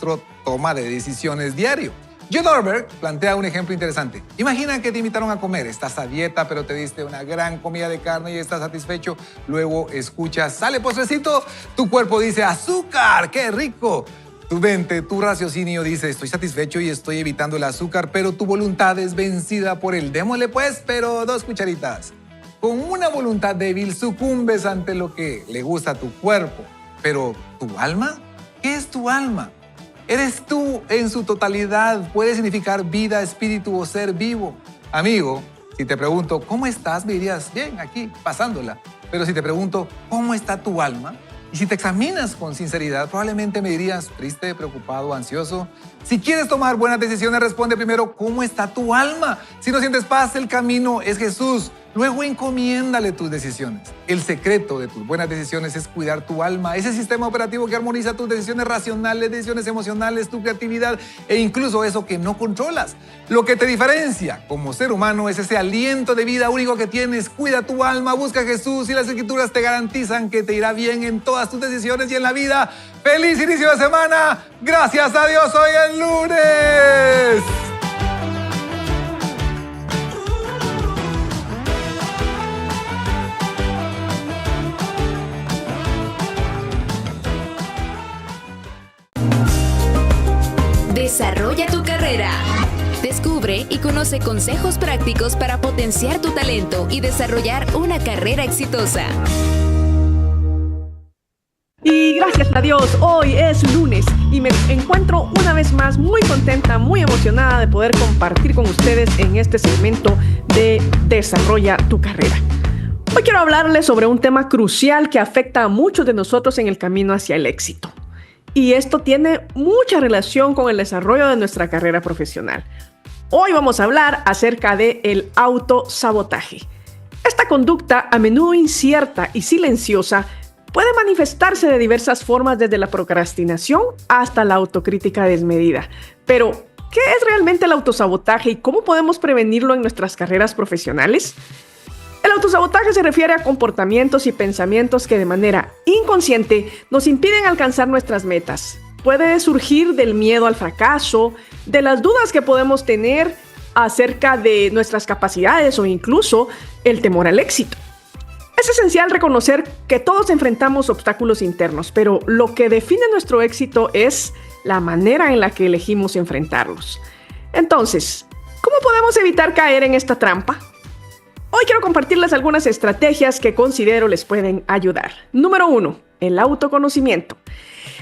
nuestra toma de decisiones diario. John Orberg plantea un ejemplo interesante. Imagina que te invitaron a comer, estás a dieta, pero te diste una gran comida de carne y estás satisfecho. Luego escuchas, sale postrecito, tu cuerpo dice, azúcar, qué rico. Tu mente, tu raciocinio dice, estoy satisfecho y estoy evitando el azúcar, pero tu voluntad es vencida por el démosle pues, pero 2 cucharitas. Con una voluntad débil sucumbes ante lo que le gusta a tu cuerpo. Pero, ¿tu alma? ¿Qué es tu alma? Eres tú en su totalidad. Puede significar vida, espíritu o ser vivo. Amigo, si te pregunto, ¿cómo estás? Me dirías, bien, aquí, pasándola. Pero si te pregunto, ¿cómo está tu alma? Y si te examinas con sinceridad, probablemente me dirías, triste, preocupado, ansioso. Si quieres tomar buenas decisiones, responde primero, ¿cómo está tu alma? Si no sientes paz, el camino es Jesús. Luego encomiéndale tus decisiones. El secreto de tus buenas decisiones es cuidar tu alma, ese sistema operativo que armoniza tus decisiones racionales, decisiones emocionales, tu creatividad e incluso eso que no controlas. Lo que te diferencia como ser humano es ese aliento de vida único que tienes. Cuida tu alma, busca a Jesús y las Escrituras te garantizan que te irá bien en todas tus decisiones y en la vida. ¡Feliz inicio de semana! ¡Gracias a Dios, hoy es lunes! Desarrolla tu carrera. Descubre y conoce consejos prácticos para potenciar tu talento y desarrollar una carrera exitosa. Y gracias a Dios, hoy es lunes y me encuentro una vez más muy contenta, muy emocionada de poder compartir con ustedes en este segmento de Desarrolla tu carrera. Hoy quiero hablarles sobre un tema crucial que afecta a muchos de nosotros en el camino hacia el éxito. Y esto tiene mucha relación con el desarrollo de nuestra carrera profesional. Hoy vamos a hablar acerca del autosabotaje. Esta conducta, a menudo incierta y silenciosa, puede manifestarse de diversas formas, desde la procrastinación hasta la autocrítica desmedida. Pero, ¿qué es realmente el autosabotaje y cómo podemos prevenirlo en nuestras carreras profesionales? El autosabotaje se refiere a comportamientos y pensamientos que de manera inconsciente nos impiden alcanzar nuestras metas. Puede surgir del miedo al fracaso, de las dudas que podemos tener acerca de nuestras capacidades o incluso el temor al éxito. Es esencial reconocer que todos enfrentamos obstáculos internos, pero lo que define nuestro éxito es la manera en la que elegimos enfrentarlos. Entonces, ¿cómo podemos evitar caer en esta trampa? Hoy quiero compartirles algunas estrategias que considero les pueden ayudar. Número 1, el autoconocimiento.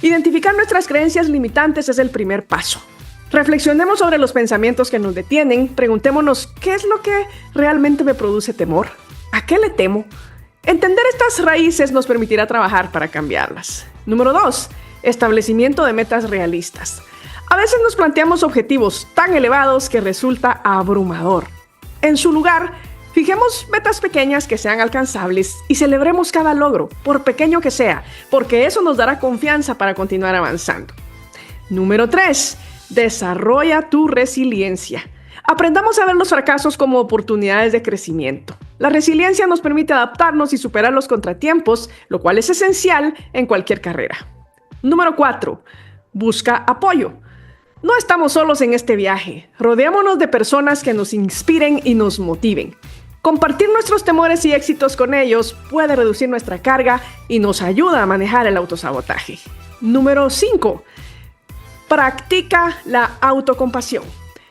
Identificar nuestras creencias limitantes es el primer paso. Reflexionemos sobre los pensamientos que nos detienen, preguntémonos ¿qué es lo que realmente me produce temor? ¿A qué le temo? Entender estas raíces nos permitirá trabajar para cambiarlas. Número 2, establecimiento de metas realistas. A veces nos planteamos objetivos tan elevados que resulta abrumador. En su lugar, fijemos metas pequeñas que sean alcanzables y celebremos cada logro, por pequeño que sea, porque eso nos dará confianza para continuar avanzando. Número 3, desarrolla tu resiliencia. Aprendamos a ver los fracasos como oportunidades de crecimiento. La resiliencia nos permite adaptarnos y superar los contratiempos, lo cual es esencial en cualquier carrera. Número 4, busca apoyo. No estamos solos en este viaje. Rodeémonos de personas que nos inspiren y nos motiven. Compartir nuestros temores y éxitos con ellos puede reducir nuestra carga y nos ayuda a manejar el autosabotaje. Número 5. Practica la autocompasión.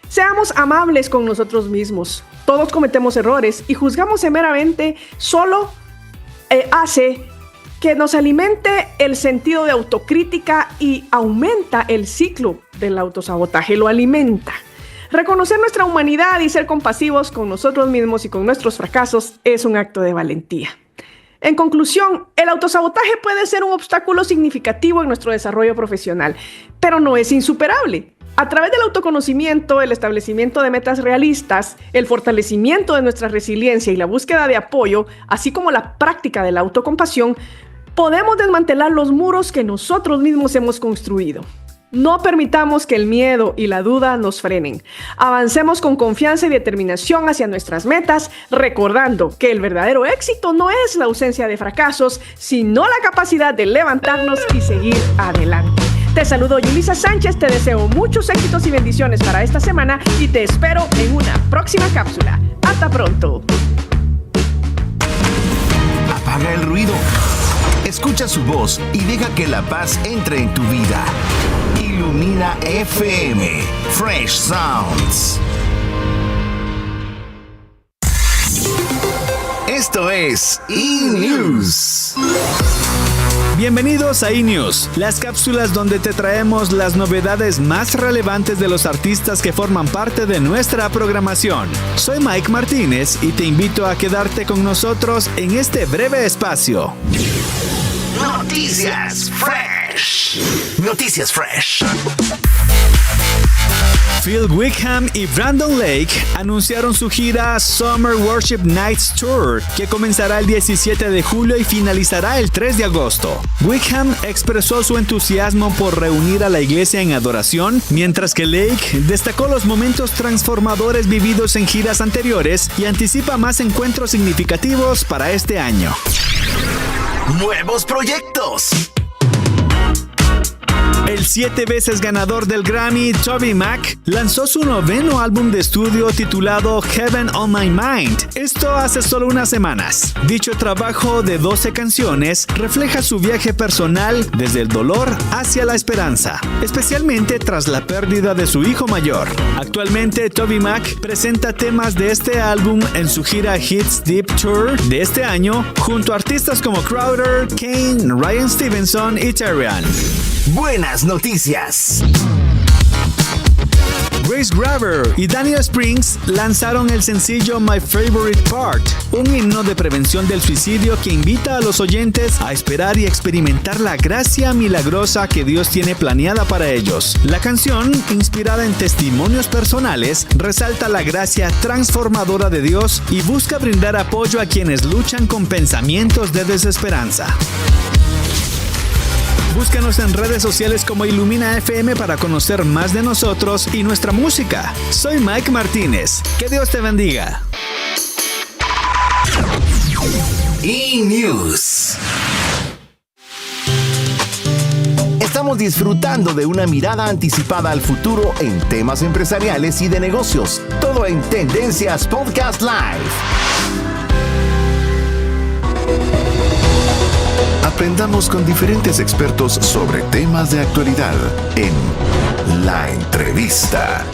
Seamos amables con nosotros mismos. Todos cometemos errores y juzgamos severamente solo hace que nos alimente el sentido de autocrítica y aumenta el ciclo del autosabotaje, lo alimenta. Reconocer nuestra humanidad y ser compasivos con nosotros mismos y con nuestros fracasos es un acto de valentía. En conclusión, el autosabotaje puede ser un obstáculo significativo en nuestro desarrollo profesional, pero no es insuperable. A través del autoconocimiento, el establecimiento de metas realistas, el fortalecimiento de nuestra resiliencia y la búsqueda de apoyo, así como la práctica de la autocompasión, podemos desmantelar los muros que nosotros mismos hemos construido. No permitamos que el miedo y la duda nos frenen. Avancemos con confianza y determinación hacia nuestras metas, recordando que el verdadero éxito no es la ausencia de fracasos, sino la capacidad de levantarnos y seguir adelante. Te saludo Yulisa Sánchez, te deseo muchos éxitos y bendiciones para esta semana y te espero en una próxima cápsula. Hasta pronto. Apaga el ruido. Escucha su voz y deja que la paz entre en tu vida. Ilumina FM. Fresh Sounds. Esto es E-News. Bienvenidos a E-News, las cápsulas donde te traemos las novedades más relevantes de los artistas que forman parte de nuestra programación. Soy Mike Martínez y te invito a quedarte con nosotros en este breve espacio. Noticias Fresh. Noticias Fresh. Phil Wickham y Brandon Lake anunciaron su gira Summer Worship Nights Tour, que comenzará el 17 de julio y finalizará el 3 de agosto. Wickham expresó su entusiasmo por reunir a la iglesia en adoración, mientras que Lake destacó los momentos transformadores vividos en giras anteriores y anticipa más encuentros significativos para este año. Nuevos proyectos. El 7 veces ganador del Grammy, TobyMac, lanzó su 9º álbum de estudio titulado Heaven on My Mind. Esto hace solo unas semanas. Dicho trabajo de 12 canciones refleja su viaje personal desde el dolor hacia la esperanza, especialmente tras la pérdida de su hijo mayor. Actualmente, TobyMac presenta temas de este álbum en su gira Hits Deep Tour de este año, junto a artistas como Crowder, Kane, Ryan Stevenson y Terrian. Buenas noticias. Grace Graver y Daniel Springs lanzaron el sencillo My Favorite Part, un himno de prevención del suicidio que invita a los oyentes a esperar y experimentar la gracia milagrosa que Dios tiene planeada para ellos. La canción, inspirada en testimonios personales, resalta la gracia transformadora de Dios y busca brindar apoyo a quienes luchan con pensamientos de desesperanza. Búscanos en redes sociales como Ilumina FM para conocer más de nosotros y nuestra música. Soy Mike Martínez. Que Dios te bendiga. E-News. Estamos disfrutando de una mirada anticipada al futuro en temas empresariales y de negocios. Todo en Tendencias Podcast Live. Aprendamos con diferentes expertos sobre temas de actualidad en La Entrevista.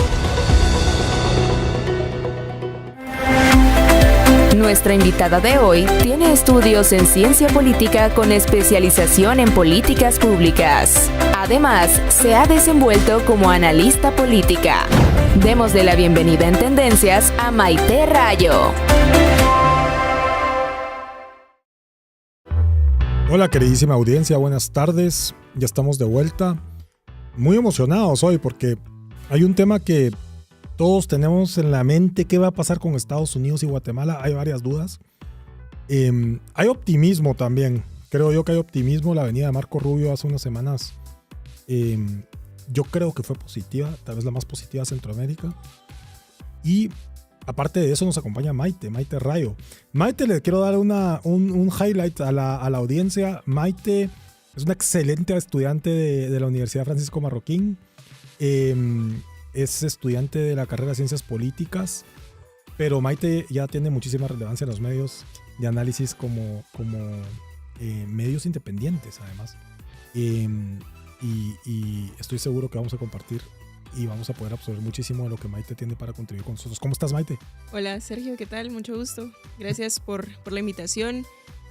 Nuestra invitada de hoy tiene estudios en ciencia política con especialización en políticas públicas. Además, se ha desenvuelto como analista política. Démosle la bienvenida en Tendencias a Maite Rayo. Hola queridísima audiencia, buenas tardes, ya estamos de vuelta. Muy emocionados hoy porque hay un tema que todos tenemos en la mente. ¿Qué va a pasar con Estados Unidos y Guatemala? Hay varias dudas. Hay optimismo también, creo yo que hay optimismo. La venida de Marco Rubio hace unas semanas yo creo que fue positiva, tal vez la más positiva de Centroamérica. Y aparte de eso nos acompaña Maite Rayo. Maite, le quiero dar un highlight a la audiencia. Maite es una excelente estudiante de la Universidad Francisco Marroquín. Es estudiante de la carrera de Ciencias Políticas, pero Maite ya tiene muchísima relevancia en los medios de análisis como medios independientes, además. Y estoy seguro que vamos a compartir y vamos a poder absorber muchísimo de lo que Maite tiene para contribuir con nosotros. ¿Cómo estás, Maite? Hola, Sergio, ¿qué tal? Mucho gusto. Gracias por la invitación.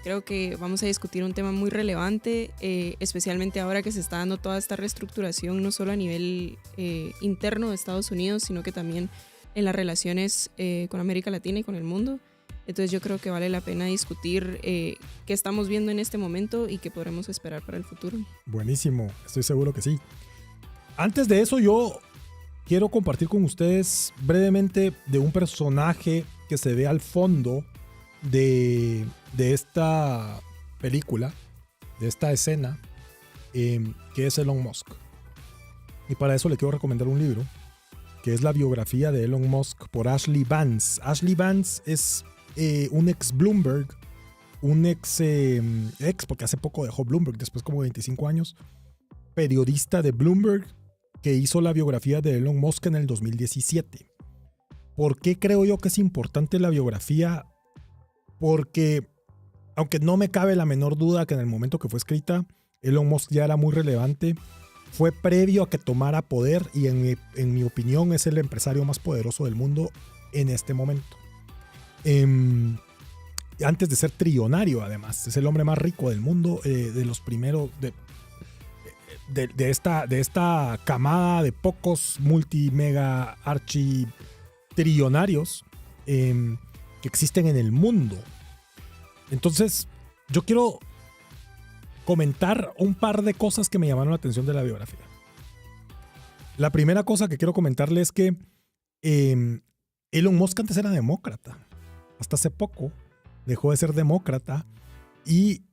Creo que vamos a discutir un tema muy relevante, especialmente ahora que se está dando toda esta reestructuración, no solo a nivel interno de Estados Unidos, sino que también en las relaciones con América Latina y con el mundo. Entonces yo creo que vale la pena discutir qué estamos viendo en este momento y qué podremos esperar para el futuro. Buenísimo, estoy seguro que sí. Antes de eso, yo quiero compartir con ustedes brevemente de un personaje que se ve al fondo de esta película, de esta escena, que es Elon Musk. Y para eso le quiero recomendar un libro, que es la biografía de Elon Musk por Ashley Vance. Ashley Vance es un ex Bloomberg, un ex, porque hace poco dejó Bloomberg, después como 25 años. periodista de Bloomberg que hizo la biografía de Elon Musk en el 2017. ¿Por qué creo yo que es importante la biografía? Porque, aunque no me cabe la menor duda que en el momento que fue escrita, Elon Musk ya era muy relevante, fue previo a que tomara poder y en mi opinión es el empresario más poderoso del mundo en este momento. Antes de ser trillonario, además, es el hombre más rico del mundo, de los primeros de esta camada de pocos multimega architrillonarios que existen en el mundo. Entonces, yo quiero comentar un par de cosas que me llamaron la atención de la biografía. La primera cosa que quiero comentarle es que Elon Musk antes era demócrata. Hasta hace poco dejó de ser demócrata y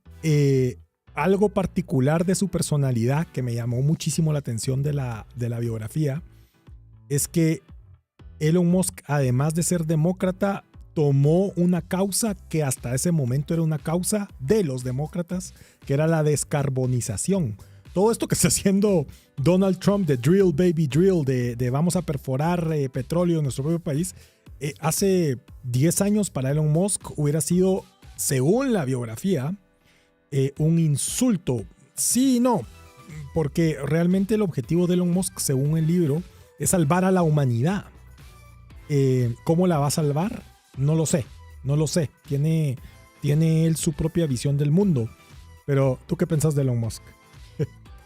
algo particular de su personalidad que me llamó muchísimo la atención de la biografía es que Elon Musk, además de ser demócrata, tomó una causa que hasta ese momento era una causa de los demócratas, que era la descarbonización. Todo esto que está haciendo Donald Trump de drill, baby, drill, de vamos a perforar petróleo en nuestro propio país, hace 10 años para Elon Musk hubiera sido, según la biografía, un insulto. Sí y no, porque realmente el objetivo de Elon Musk, según el libro, es salvar a la humanidad. ¿Cómo la va a salvar? No lo sé. Tiene él su propia visión del mundo. Pero, ¿tú qué pensás de Elon Musk?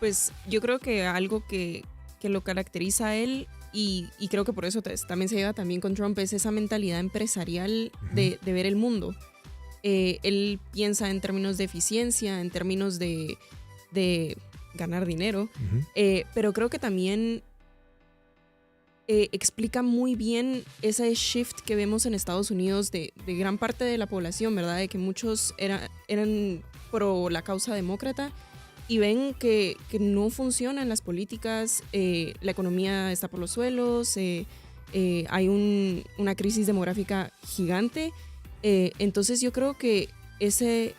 Pues yo creo que algo que lo caracteriza a él, y creo que por eso también se lleva también con Trump, es esa mentalidad empresarial de ver el mundo. Él piensa en términos de eficiencia, en términos de ganar dinero, pero creo que también explica muy bien ese shift que vemos en Estados Unidos de gran parte de la población, ¿verdad? De que muchos eran pro la causa demócrata y ven que no funcionan las políticas, la economía está por los suelos, hay una crisis demográfica gigante. Entonces yo creo que ese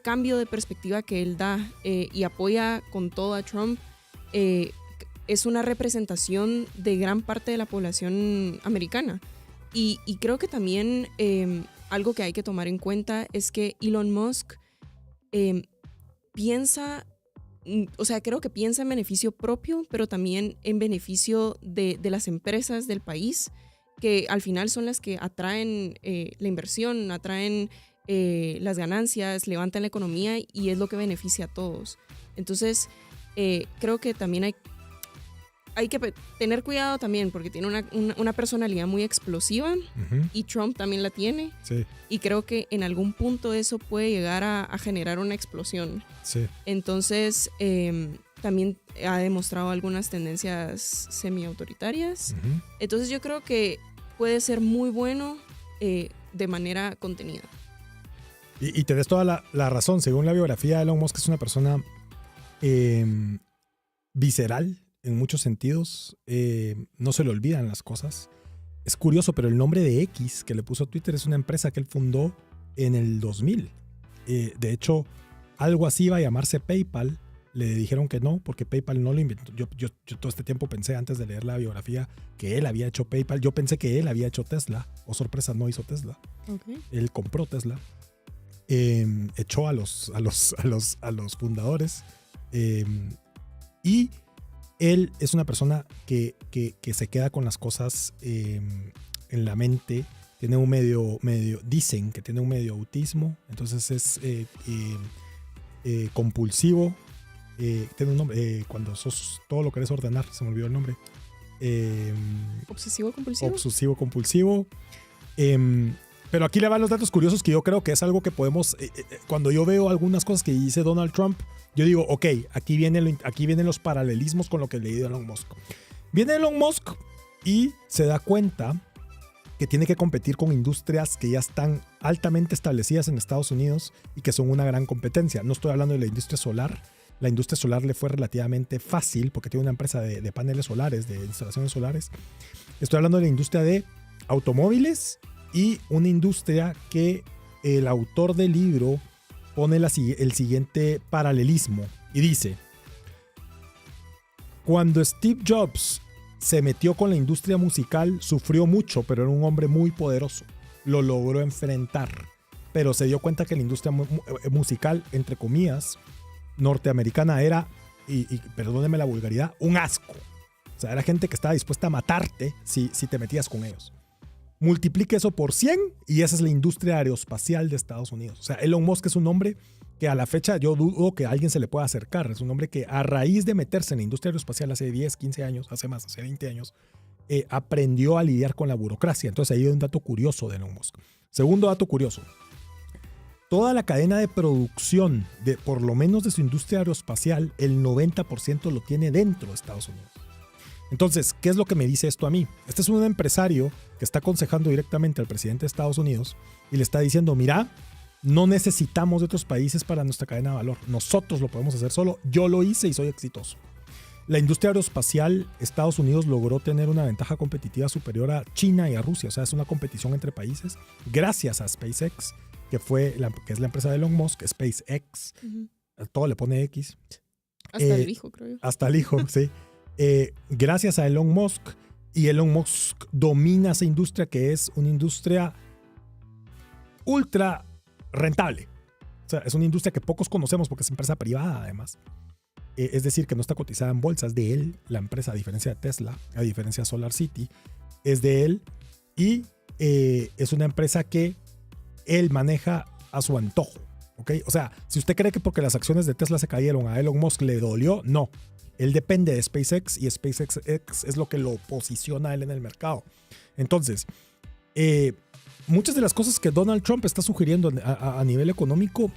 cambio de perspectiva que él da y apoya con todo a Trump es una representación de gran parte de la población americana. Y creo que también algo que hay que tomar en cuenta es que Elon Musk creo que piensa en beneficio propio, pero también en beneficio de las empresas del país, que al final son las que atraen la inversión, atraen las ganancias, levantan la economía y es lo que beneficia a todos. Entonces, creo que también hay que tener cuidado también porque tiene una personalidad muy explosiva y Trump también la tiene. Sí. Y creo que en algún punto eso puede llegar a generar una explosión. Sí. Entonces, también ha demostrado algunas tendencias semi-autoritarias. Entonces yo creo que puede ser muy bueno de manera contenida. Y te des toda la razón. Según la biografía, Elon Musk es una persona visceral en muchos sentidos. No se le olvidan las cosas. Es curioso, pero el nombre de X que le puso a Twitter es una empresa que él fundó en el 2000. De hecho, algo así iba a llamarse PayPal. Le dijeron que no, porque PayPal no lo inventó. Yo todo este tiempo pensé, antes de leer la biografía, que él había hecho PayPal. Yo pensé que él había hecho Tesla. Oh, sorpresa, no hizo Tesla. Okay. Él compró Tesla. Echó a los fundadores. Y él es una persona que se queda con las cosas en la mente. Tiene un medio, dicen que tiene un medio autismo. Entonces es compulsivo. Tiene un nombre, cuando sos todo lo querés ordenar, se me olvidó el nombre. Obsesivo compulsivo. Obsesivo compulsivo. Pero aquí le van los datos curiosos que yo creo que es algo que podemos, cuando yo veo algunas cosas que dice Donald Trump, yo digo, ok, aquí vienen los paralelismos con lo que leí de Elon Musk. Viene Elon Musk y se da cuenta que tiene que competir con industrias que ya están altamente establecidas en Estados Unidos y que son una gran competencia. No estoy hablando de la industria solar. La industria solar le fue relativamente fácil porque tiene una empresa de paneles solares, de instalaciones solares. Estoy hablando de la industria de automóviles y una industria que el autor del libro pone el siguiente paralelismo y dice: Cuando Steve Jobs se metió con la industria musical, sufrió mucho, pero era un hombre muy poderoso. Lo logró enfrentar, pero se dio cuenta que la industria musical, entre comillas, norteamericana era, y perdóneme la vulgaridad, un asco. O sea, era gente que estaba dispuesta a matarte si te metías con ellos. Multiplique eso por 100 y esa es la industria aeroespacial de Estados Unidos. O sea, Elon Musk es un hombre que a la fecha yo dudo que a alguien se le pueda acercar. Es un hombre que a raíz de meterse en la industria aeroespacial hace 10, 15 años, hace 20 años, aprendió a lidiar con la burocracia. Entonces ahí hay un dato curioso de Elon Musk. Segundo dato curioso. Toda la cadena de producción, por lo menos de su industria aeroespacial, el 90% lo tiene dentro de Estados Unidos. Entonces, ¿qué es lo que me dice esto a mí? Este es un empresario que está aconsejando directamente al presidente de Estados Unidos y le está diciendo, mira, no necesitamos de otros países para nuestra cadena de valor. Nosotros lo podemos hacer solo. Yo lo hice y soy exitoso. La industria aeroespacial, Estados Unidos logró tener una ventaja competitiva superior a China y a Rusia. O sea, es una competición entre países gracias a SpaceX, que es la empresa de Elon Musk, SpaceX. Todo le pone X. Hasta el hijo, creo yo. Hasta el hijo, sí. Gracias a Elon Musk, y Elon Musk domina esa industria que es una industria ultra rentable. O sea, es una industria que pocos conocemos porque es empresa privada además. Es decir, que no está cotizada en bolsas, de él, la empresa, a diferencia de Tesla, a diferencia de SolarCity, es de él y es una empresa que él maneja a su antojo. ¿Okay? O sea, si usted cree que porque las acciones de Tesla se cayeron a Elon Musk le dolió, no. Él depende de SpaceX y SpaceX es lo que lo posiciona a él en el mercado. Entonces, muchas de las cosas que Donald Trump está sugiriendo a nivel económico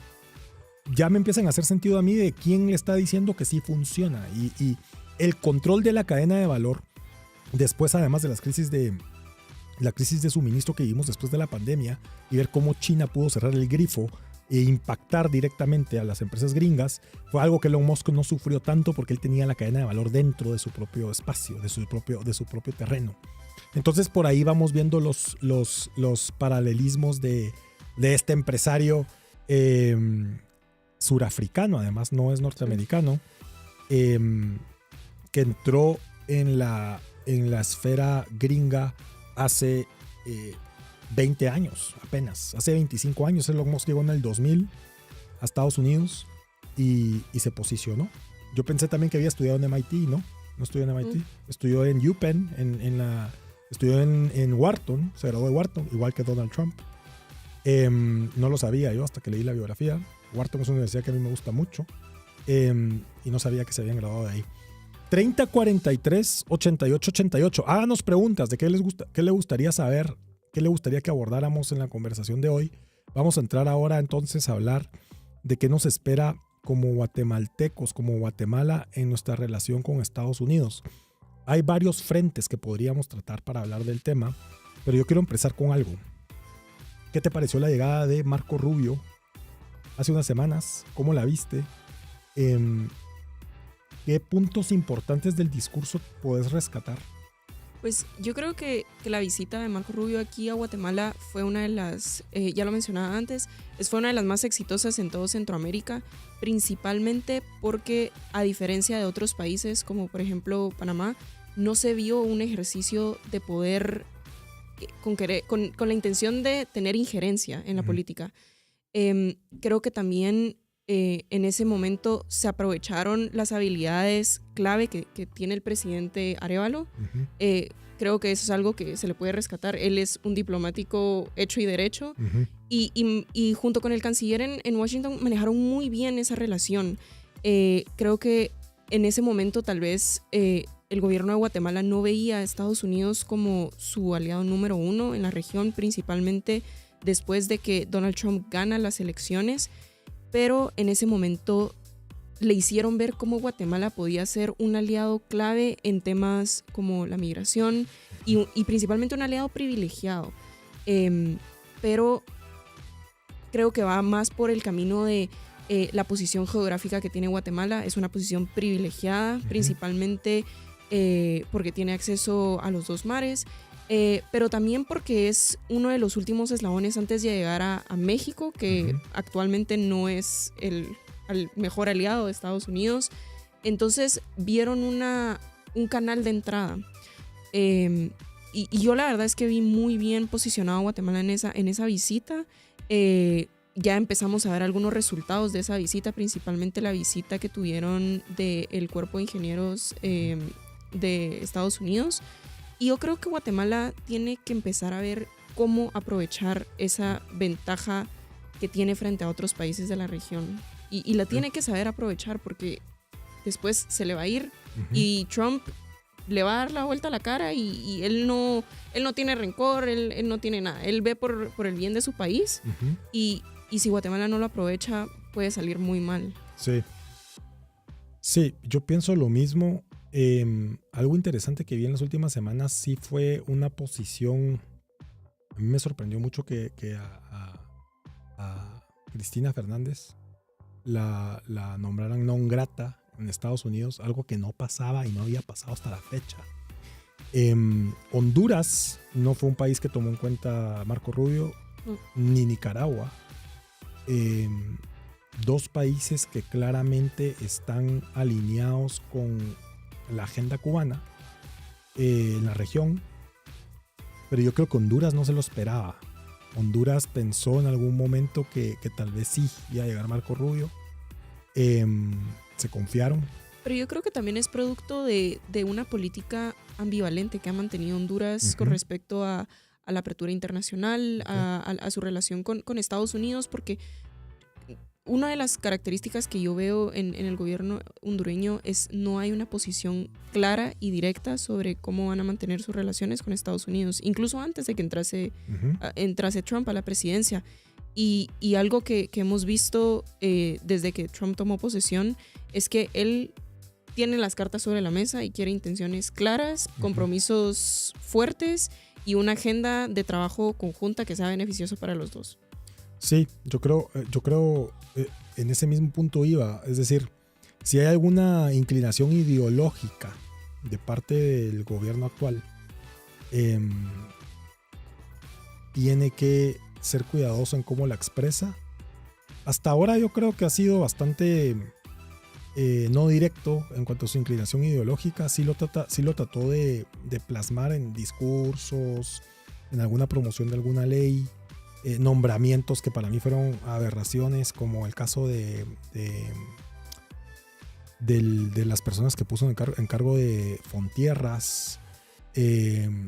ya me empiezan a hacer sentido a mí de quién le está diciendo que sí funciona. Y el control de la cadena de valor, después además de la crisis de suministro que vivimos después de la pandemia y ver cómo China pudo cerrar el grifo e impactar directamente a las empresas gringas, fue algo que Elon Musk no sufrió tanto porque él tenía la cadena de valor dentro de su propio espacio, de su propio terreno. Entonces por ahí vamos viendo los paralelismos de este empresario surafricano, además no es norteamericano, que entró en la esfera gringa hace 20 años apenas, hace 25 años. Elon Musk llegó en el 2000 a Estados Unidos y se posicionó. Yo pensé también que había estudiado en MIT, no estudió en MIT, estudió en UPenn, estudió en Wharton, se graduó de Wharton, igual que Donald Trump. No lo sabía yo hasta que leí la biografía. Wharton es una universidad que a mí me gusta mucho y no sabía que se habían graduado de ahí. 30 43 88 88. Háganos preguntas de qué le gustaría saber, qué le gustaría que abordáramos en la conversación de hoy. Vamos a entrar ahora entonces a hablar de qué nos espera como guatemaltecos, como Guatemala en nuestra relación con Estados Unidos. Hay varios frentes que podríamos tratar para hablar del tema, pero yo quiero empezar con algo. ¿Qué te pareció la llegada de Marco Rubio hace unas semanas? ¿Cómo la viste? ¿Qué puntos importantes del discurso puedes rescatar? Pues yo creo que la visita de Marco Rubio aquí a Guatemala fue una de las, ya lo mencionaba antes, fue una de las más exitosas en todo Centroamérica, principalmente porque a diferencia de otros países como por ejemplo Panamá, no se vio un ejercicio de poder con la intención de tener injerencia en la política. Creo que también en ese momento se aprovecharon las habilidades clave que tiene el presidente Arévalo. Creo que eso es algo que se le puede rescatar. Él es un diplomático hecho y derecho y junto con el canciller en Washington manejaron muy bien esa relación. Creo que en ese momento tal vez el gobierno de Guatemala no veía a Estados Unidos como su aliado número uno en la región, principalmente después de que Donald Trump gana las elecciones. Pero en ese momento le hicieron ver cómo Guatemala podía ser un aliado clave en temas como la migración y principalmente un aliado privilegiado. Pero creo que va más por el camino de la posición geográfica que tiene Guatemala. Es una posición privilegiada, principalmente porque tiene acceso a los dos mares. Pero también porque es uno de los últimos eslabones antes de llegar a México, que actualmente no es el mejor aliado de Estados Unidos. Entonces vieron un canal de entrada. Y yo la verdad es que vi muy bien posicionado a Guatemala en esa visita. Ya empezamos a ver algunos resultados de esa visita, principalmente la visita que tuvieron del Cuerpo de Ingenieros de Estados Unidos. Y yo creo que Guatemala tiene que empezar a ver cómo aprovechar esa ventaja que tiene frente a otros países de la región. Y la tiene que saber aprovechar, porque después se le va a ir y Trump le va a dar la vuelta a la cara y él no tiene rencor, él no tiene nada. Él ve por el bien de su país y si Guatemala no lo aprovecha, puede salir muy mal. Sí, yo pienso lo mismo. Algo interesante que vi en las últimas semanas sí fue una posición. A mí me sorprendió mucho que a Cristina Fernández la nombraran non grata en Estados Unidos, algo que no pasaba y no había pasado hasta la fecha. Honduras no fue un país que tomó en cuenta a Marco Rubio, ni Nicaragua. Dos países que claramente están alineados con la agenda cubana en la región, pero yo creo que Honduras no se lo esperaba. Honduras pensó en algún momento que tal vez sí iba a llegar Marco Rubio. Se confiaron. Pero yo creo que también es producto de una política ambivalente que ha mantenido Honduras con respecto a la apertura internacional, a su relación con Estados Unidos, porque una de las características que yo veo en el gobierno hondureño es no hay una posición clara y directa sobre cómo van a mantener sus relaciones con Estados Unidos, incluso antes de que entrase Trump a la presidencia. Y algo que hemos visto desde que Trump tomó posesión es que él tiene las cartas sobre la mesa y quiere intenciones claras, compromisos fuertes y una agenda de trabajo conjunta que sea beneficioso para los dos. Sí, yo creo en ese mismo punto iba. Es decir, si hay alguna inclinación ideológica de parte del gobierno actual, tiene que ser cuidadoso en cómo la expresa. Hasta ahora yo creo que ha sido bastante no directo en cuanto a su inclinación ideológica. Sí lo trató de plasmar en discursos, en alguna promoción de alguna ley, nombramientos que para mí fueron aberraciones, como el caso de las personas que puso en cargo de Fontierras, que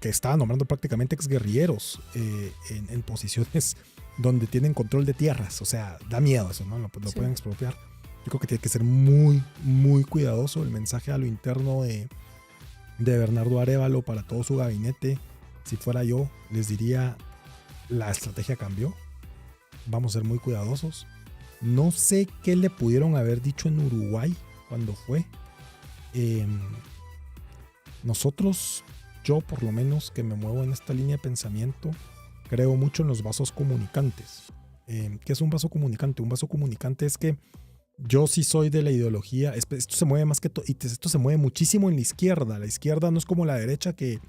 estaban nombrando prácticamente exguerrilleros en posiciones donde tienen control de tierras. O sea, da miedo eso, ¿no? Lo pueden expropiar. Yo creo que tiene que ser muy, muy cuidadoso el mensaje a lo interno de Bernardo Arévalo para todo su gabinete. Si fuera yo, les diría: la estrategia cambió, vamos a ser muy cuidadosos. No sé qué le pudieron haber dicho en Uruguay cuando fue. Nosotros, yo por lo menos que me muevo en esta línea de pensamiento, creo mucho en los vasos comunicantes. ¿Qué es un vaso comunicante? Un vaso comunicante es que yo sí soy de la ideología, esto se mueve más que todo, y esto se mueve muchísimo en la izquierda. La izquierda no es como la derecha, que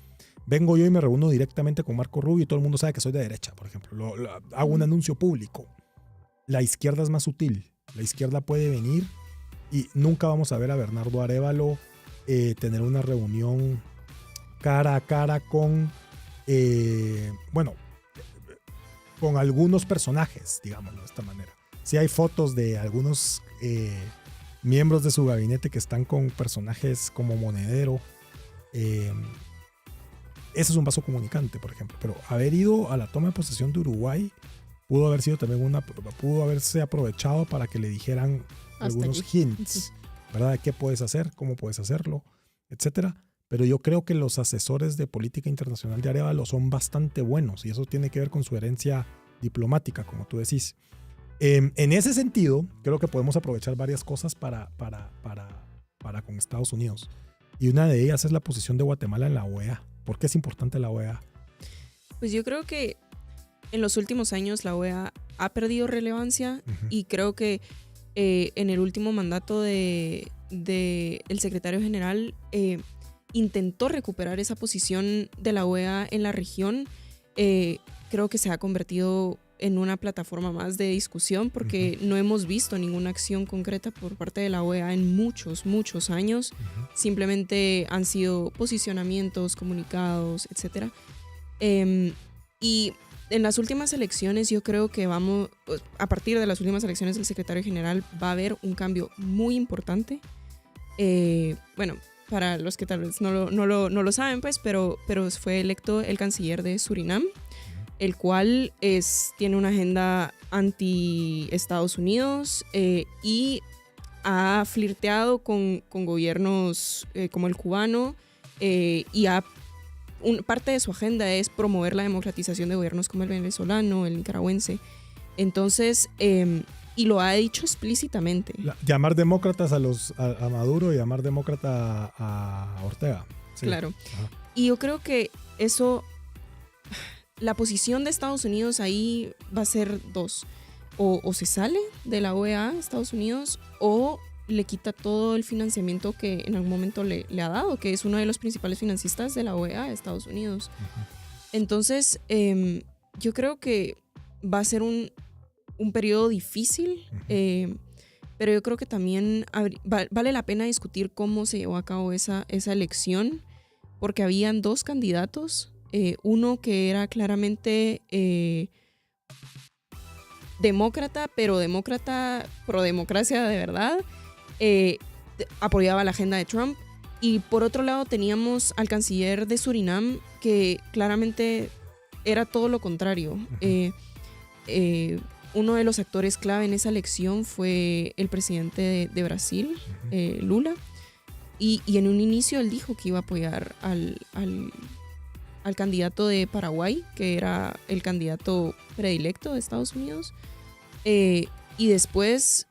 vengo yo y me reúno directamente con Marco Rubio y todo el mundo sabe que soy de derecha, por ejemplo. Hago un anuncio público. La izquierda es más sutil. La izquierda puede venir y nunca vamos a ver a Bernardo Arévalo tener una reunión cara a cara con algunos personajes, digámoslo de esta manera. Sí hay fotos de algunos miembros de su gabinete que están con personajes como Monedero. Ese es un vaso comunicante, por ejemplo. Pero haber ido a la toma de posesión de Uruguay pudo haber sido también pudo haberse aprovechado para que le dijeran algunos hints, ¿verdad? De qué puedes hacer, cómo puedes hacerlo, etcétera. Pero yo creo que los asesores de política internacional de Arévalo son bastante buenos, y eso tiene que ver con su herencia diplomática, como tú decís. En ese sentido, creo que podemos aprovechar varias cosas para con Estados Unidos. Y una de ellas es la posición de Guatemala en la OEA. ¿Por qué es importante la OEA? Pues yo creo que en los últimos años la OEA ha perdido relevancia, y creo que en el último mandato de el secretario general intentó recuperar esa posición de la OEA en la región. Creo que se ha convertido en una plataforma más de discusión, porque no hemos visto ninguna acción concreta por parte de la OEA en muchos, muchos años. Simplemente han sido posicionamientos, comunicados, etc. Y en las últimas elecciones yo creo que a partir de las últimas elecciones del secretario general va a haber un cambio muy importante. Bueno, para los que tal vez no lo saben, pues, pero fue electo el canciller de Surinam, el cual tiene una agenda anti-Estados Unidos y ha flirteado con gobiernos como el cubano y parte de su agenda es promover la democratización de gobiernos como el venezolano, el nicaragüense. Entonces, y lo ha dicho explícitamente. Llamar demócratas a Maduro y llamar demócrata a Ortega. Sí. Claro. Ajá. Y yo creo que eso, la posición de Estados Unidos ahí va a ser dos. O se sale de la OEA, Estados Unidos, o le quita todo el financiamiento que en algún momento le ha dado, que es uno de los principales financistas de la OEA, Estados Unidos. Entonces, yo creo que va a ser un periodo difícil, pero yo creo que también vale la pena discutir cómo se llevó a cabo esa elección, porque habían dos candidatos, uno que era claramente demócrata, pero demócrata pro democracia de verdad, apoyaba la agenda de Trump, y por otro lado teníamos al canciller de Surinam, que claramente era todo lo contrario. Uno de los actores clave en esa elección fue el presidente de Brasil, Lula, y en un inicio él dijo que iba a apoyar al candidato de Paraguay, que era el candidato predilecto de Estados Unidos, y después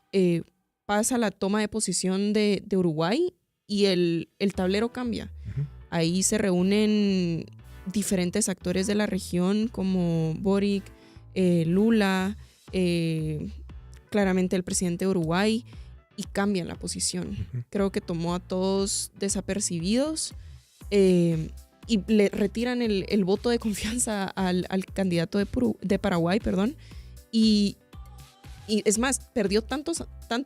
pasa la toma de posición de Uruguay y el tablero cambia. Ahí se reúnen diferentes actores de la región como Boric, Lula, claramente el presidente de Uruguay, y cambian la posición. Creo que tomó a todos desapercibidos y le retiran el voto de confianza al candidato de Paraguay, y es más, perdió tanto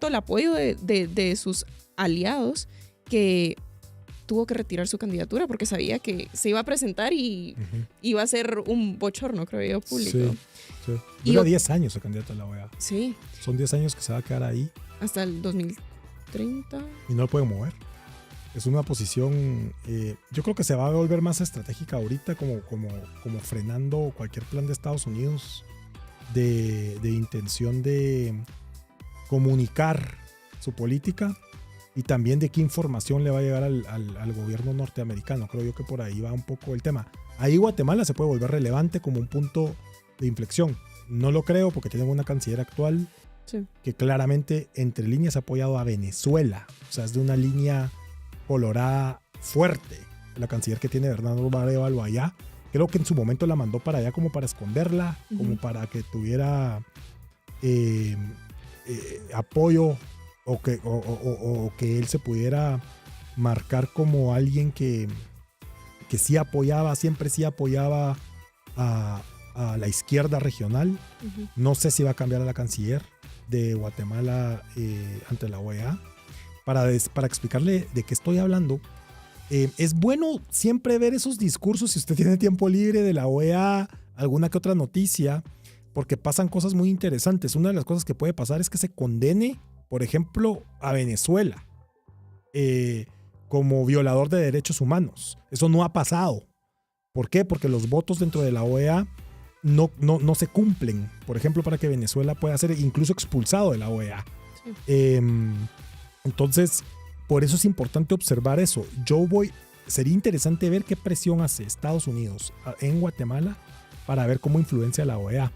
el apoyo de sus aliados que tuvo que retirar su candidatura porque sabía que se iba a presentar y iba a ser un bochorno, creo yo, público. Sí. Dura 10 años el candidato a la OEA. Sí. Son 10 años que se va a quedar ahí. Hasta el 2030. Y no lo pueden mover. Es una posición, yo creo que se va a volver más estratégica ahorita, como frenando cualquier plan de Estados Unidos de intención de comunicar su política y también de qué información le va a llegar al gobierno norteamericano. Creo yo que por ahí va un poco el tema. Ahí Guatemala se puede volver relevante como un punto de inflexión. No lo creo porque tienen una canciller actual que claramente entre líneas ha apoyado a Venezuela. O sea, es de una línea colorada fuerte. La canciller que tiene Bernardo Arevalo allá, creo que en su momento la mandó para allá como para esconderla, como para que tuviera apoyo o que él se pudiera marcar como alguien que sí apoyaba, siempre sí apoyaba a la izquierda regional. No sé si va a cambiar a la canciller de Guatemala ante la OEA. Para explicarle de qué estoy hablando, es bueno siempre ver esos discursos, si usted tiene tiempo libre, de la OEA, alguna que otra noticia, porque pasan cosas muy interesantes. Una de las cosas que puede pasar es que se condene, por ejemplo, a Venezuela como violador de derechos humanos. Eso no ha pasado. ¿Por qué? Porque los votos dentro de la OEA no se cumplen, por ejemplo, para que Venezuela pueda ser incluso expulsado de la OEA. Sí. Entonces, por eso es importante observar eso. Sería interesante ver qué presión hace Estados Unidos en Guatemala para ver cómo influencia la OEA.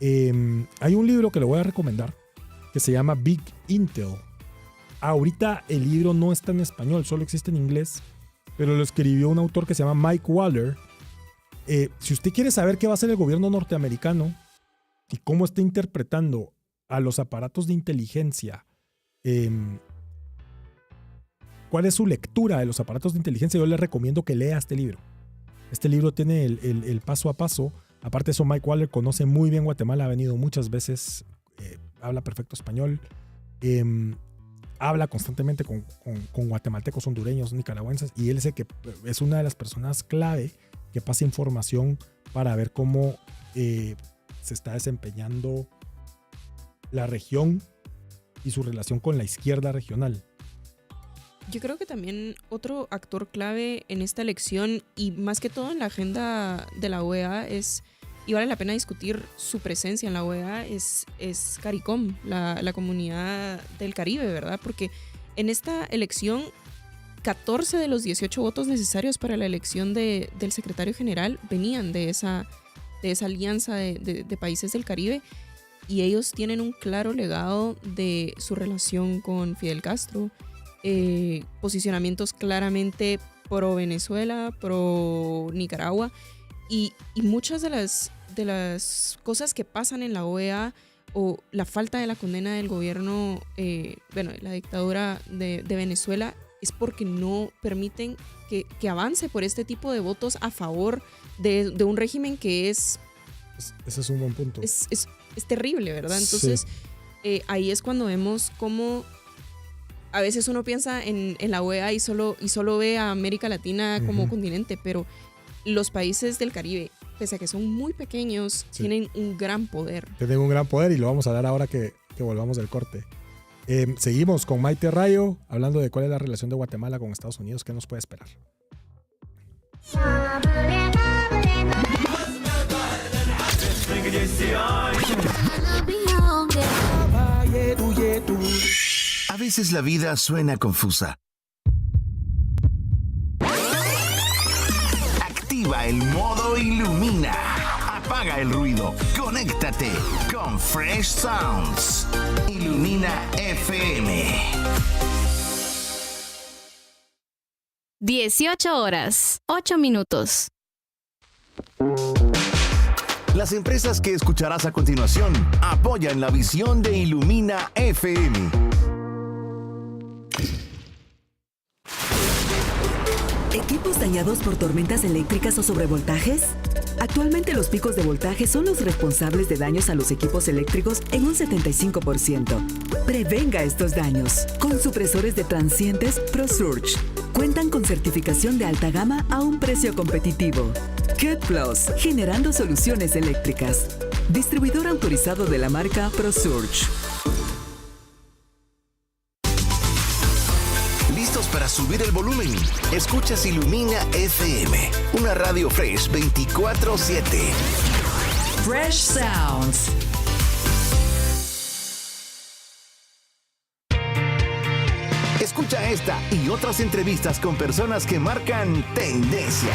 Hay un libro que le voy a recomendar que se llama Big Intel. Ahorita el libro no está en español, solo existe en inglés, pero lo escribió un autor que se llama Mike Waller. Si usted quiere saber qué va a hacer el gobierno norteamericano y cómo está interpretando a los aparatos de inteligencia, cuál es su lectura de los aparatos de inteligencia, yo le recomiendo que lea este libro. Este libro tiene el paso a paso. Aparte de eso, Mike Waller conoce muy bien Guatemala, ha venido muchas veces, habla perfecto español, habla constantemente con guatemaltecos, hondureños, nicaragüenses, y él que es una de las personas clave que pasa información para ver cómo se está desempeñando la región y su relación con la izquierda regional. Yo creo que también otro actor clave en esta elección y más que todo en la agenda de la OEA y vale la pena discutir su presencia en la OEA, es CARICOM, la comunidad del Caribe, ¿verdad? Porque en esta elección 14 de los 18 votos necesarios para la elección del secretario general venían de esa alianza de países del Caribe, y ellos tienen un claro legado de su relación con Fidel Castro, posicionamientos claramente pro Venezuela, pro Nicaragua, y muchas de las cosas que pasan en la OEA o la falta de la condena del gobierno, la dictadura de Venezuela, es porque no permiten que avance por este tipo de votos a favor de un régimen que es... Ese es un buen punto. Es terrible, ¿verdad? Entonces, sí. Ahí es cuando vemos cómo a veces uno piensa en la OEA y solo ve a América Latina como continente, pero los países del Caribe, pese a que son muy pequeños, tienen un gran poder. Tienen un gran poder, y lo vamos a dar ahora que volvamos del corte. Seguimos con Maite Rayo, hablando de cuál es la relación de Guatemala con Estados Unidos. ¿Qué nos puede esperar? A veces la vida suena confusa. Activa el modo Ilumina. Apaga el ruido. Conéctate con Fresh Sounds. Ilumina FM. 18 horas, 8 minutos. Las empresas que escucharás a continuación apoyan la visión de Ilumina FM. ¿Equipos dañados por tormentas eléctricas o sobrevoltajes? Actualmente los picos de voltaje son los responsables de daños a los equipos eléctricos en un 75%. Prevenga estos daños con supresores de transientes ProSurge. Cuentan con certificación de alta gama a un precio competitivo. Cat Plus, generando soluciones eléctricas. Distribuidor autorizado de la marca ProSurge. ¿Listos para subir el volumen? Escuchas Ilumina FM, una radio fresh 24/7. Fresh Sounds. Escucha esta y otras entrevistas con personas que marcan tendencia.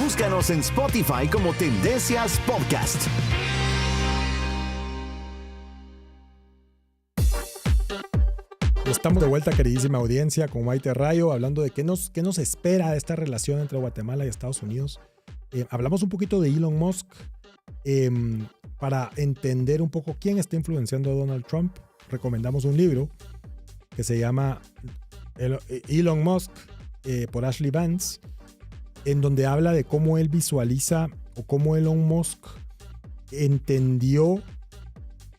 Búscanos en Spotify como Tendencias Podcast. Estamos de vuelta, queridísima audiencia, con Maite Rayo, hablando de qué nos espera de esta relación entre Guatemala y Estados Unidos. Hablamos un poquito de Elon Musk para entender un poco quién está influenciando a Donald Trump. Recomendamos un libro que se llama Elon Musk por Ashley Vance, en donde habla de cómo él visualiza o cómo Elon Musk entendió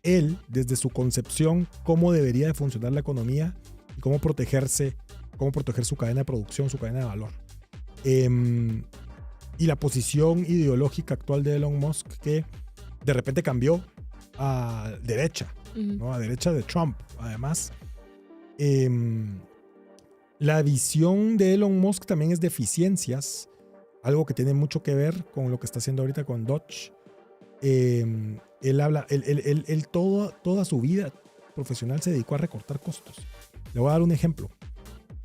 él, desde su concepción, cómo debería de funcionar la economía y cómo proteger su cadena de producción, su cadena de valor. Y la posición ideológica actual de Elon Musk, que de repente cambió a derecha, ¿no? A derecha de Trump. Además, la visión de Elon Musk también es de eficiencias, algo que tiene mucho que ver con lo que está haciendo ahorita con Dodge. Él toda su vida profesional se dedicó a recortar costos. Le voy a dar un ejemplo.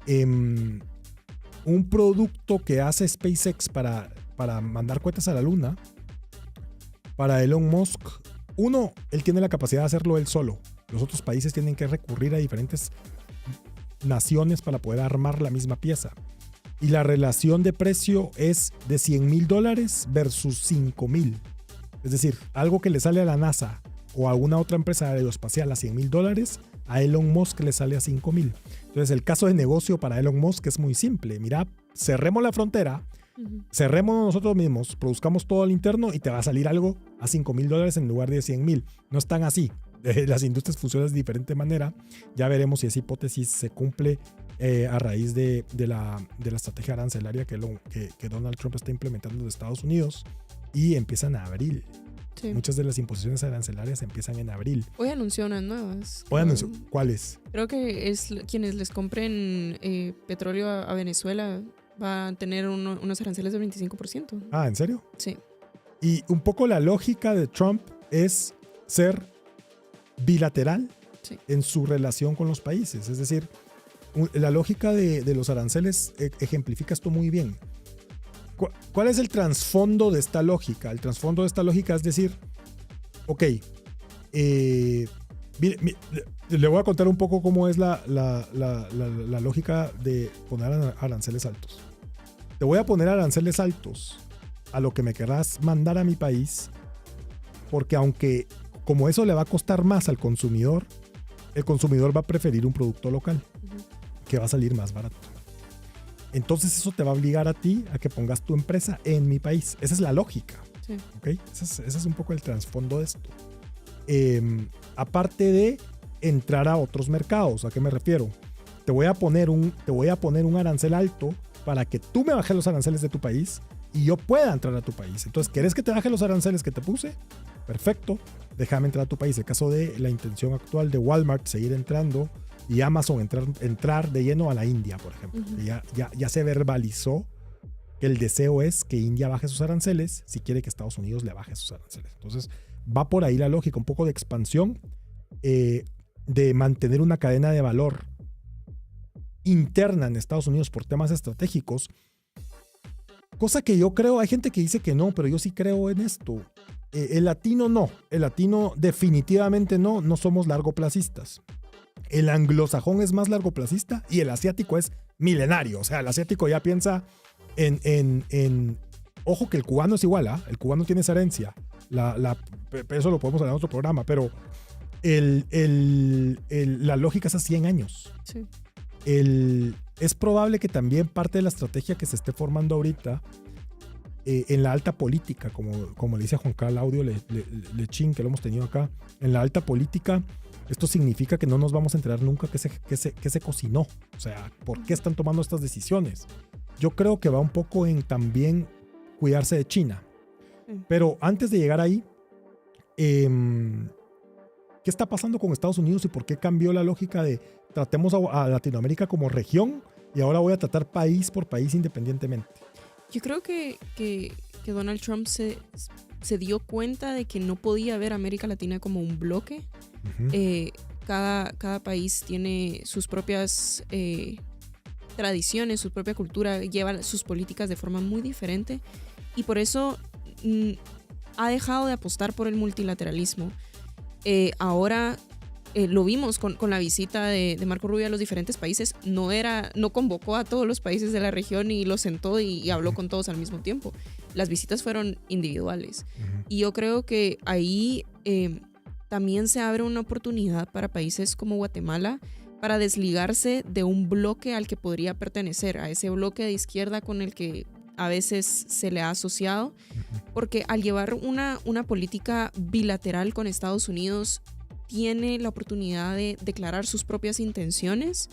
Un producto que hace SpaceX para mandar cohetes a la luna, para Elon Musk, él tiene la capacidad de hacerlo él solo. Los otros países tienen que recurrir a diferentes naciones para poder armar la misma pieza. Y la relación de precio es de $100,000 versus $5,000. Es decir, algo que le sale a la NASA o a alguna otra empresa aeroespacial a $100,000, a Elon Musk le sale a $5,000. Entonces, el caso de negocio para Elon Musk es muy simple. Mira, cerremos la frontera, Cerremos nosotros mismos, produzcamos todo al interno y te va a salir algo a $5,000 en lugar de 100,000. No están así. Las industrias funcionan de diferente manera. Ya veremos si esa hipótesis se cumple a raíz de la estrategia arancelaria que Donald Trump está implementando en Estados Unidos, y empiezan a abril. Sí. Muchas de las imposiciones arancelarias empiezan en abril. Hoy anunció unas nuevas. ¿Cuáles? Creo que es quienes les compren petróleo a Venezuela va a tener unos aranceles del 25%. Ah, ¿en serio? Sí. Y un poco la lógica de Trump es ser bilateral en su relación con los países. Es decir, la lógica de los aranceles ejemplifica esto muy bien. ¿Cuál es el trasfondo de esta lógica? El trasfondo de esta lógica es decir, ok, le voy a contar un poco cómo es la lógica de poner aranceles altos. Te voy a poner aranceles altos a lo que me querrás mandar a mi país, porque aunque como eso le va a costar más al consumidor, el consumidor va a preferir un producto local que va a salir más barato. Entonces eso te va a obligar a ti a que pongas tu empresa en mi país. Esa es la lógica. Sí. ¿Okay? Ese es un poco el trasfondo de esto. Aparte de entrar a otros mercados, ¿a qué me refiero? Te voy a poner un arancel alto para que tú me bajes los aranceles de tu país y yo pueda entrar a tu país. Entonces, ¿querés que te baje los aranceles que te puse? Perfecto, déjame entrar a tu país. El caso de la intención actual de Walmart seguir entrando y Amazon entrar de lleno a la India, por ejemplo. Ya se verbalizó que el deseo es que India baje sus aranceles si quiere que Estados Unidos le baje sus aranceles. Entonces va por ahí la lógica, un poco de expansión, de mantener una cadena de valor interna en Estados Unidos por temas estratégicos, cosa que yo creo, hay gente que dice que no, pero yo sí creo en esto. El latino no, el latino definitivamente no somos largoplacistas. El anglosajón es más largoplacista y el asiático es milenario. O sea, el asiático ya piensa en ojo que el cubano es igual, el cubano tiene esa herencia. Eso lo podemos hablar en otro programa, pero la lógica es a 100 años. Sí. Es probable que también parte de la estrategia que se esté formando ahorita en la alta política, como le dice a Juan Claudio Lechín, que lo hemos tenido acá, en la alta política, esto significa que no nos vamos a enterar nunca qué se cocinó. O sea, ¿por qué están tomando estas decisiones? Yo creo que va un poco en también cuidarse de China. Pero antes de llegar ahí, ¿qué está pasando con Estados Unidos y por qué cambió la lógica de tratemos a Latinoamérica como región y ahora voy a tratar país por país independientemente? Yo creo que Donald Trump se dio cuenta de que no podía ver a América Latina como un bloque. Cada país tiene sus propias tradiciones, su propia cultura, lleva sus políticas de forma muy diferente y por eso ha dejado de apostar por el multilateralismo. Ahora lo vimos con la visita de Marco Rubio a los diferentes países. No convocó a todos los países de la región y los sentó y habló con todos al mismo tiempo. Las visitas fueron individuales. Y yo creo que ahí también se abre una oportunidad para países como Guatemala para desligarse de un bloque al que podría pertenecer, a ese bloque de izquierda con el que a veces se le ha asociado, porque al llevar una política bilateral con Estados Unidos tiene la oportunidad de declarar sus propias intenciones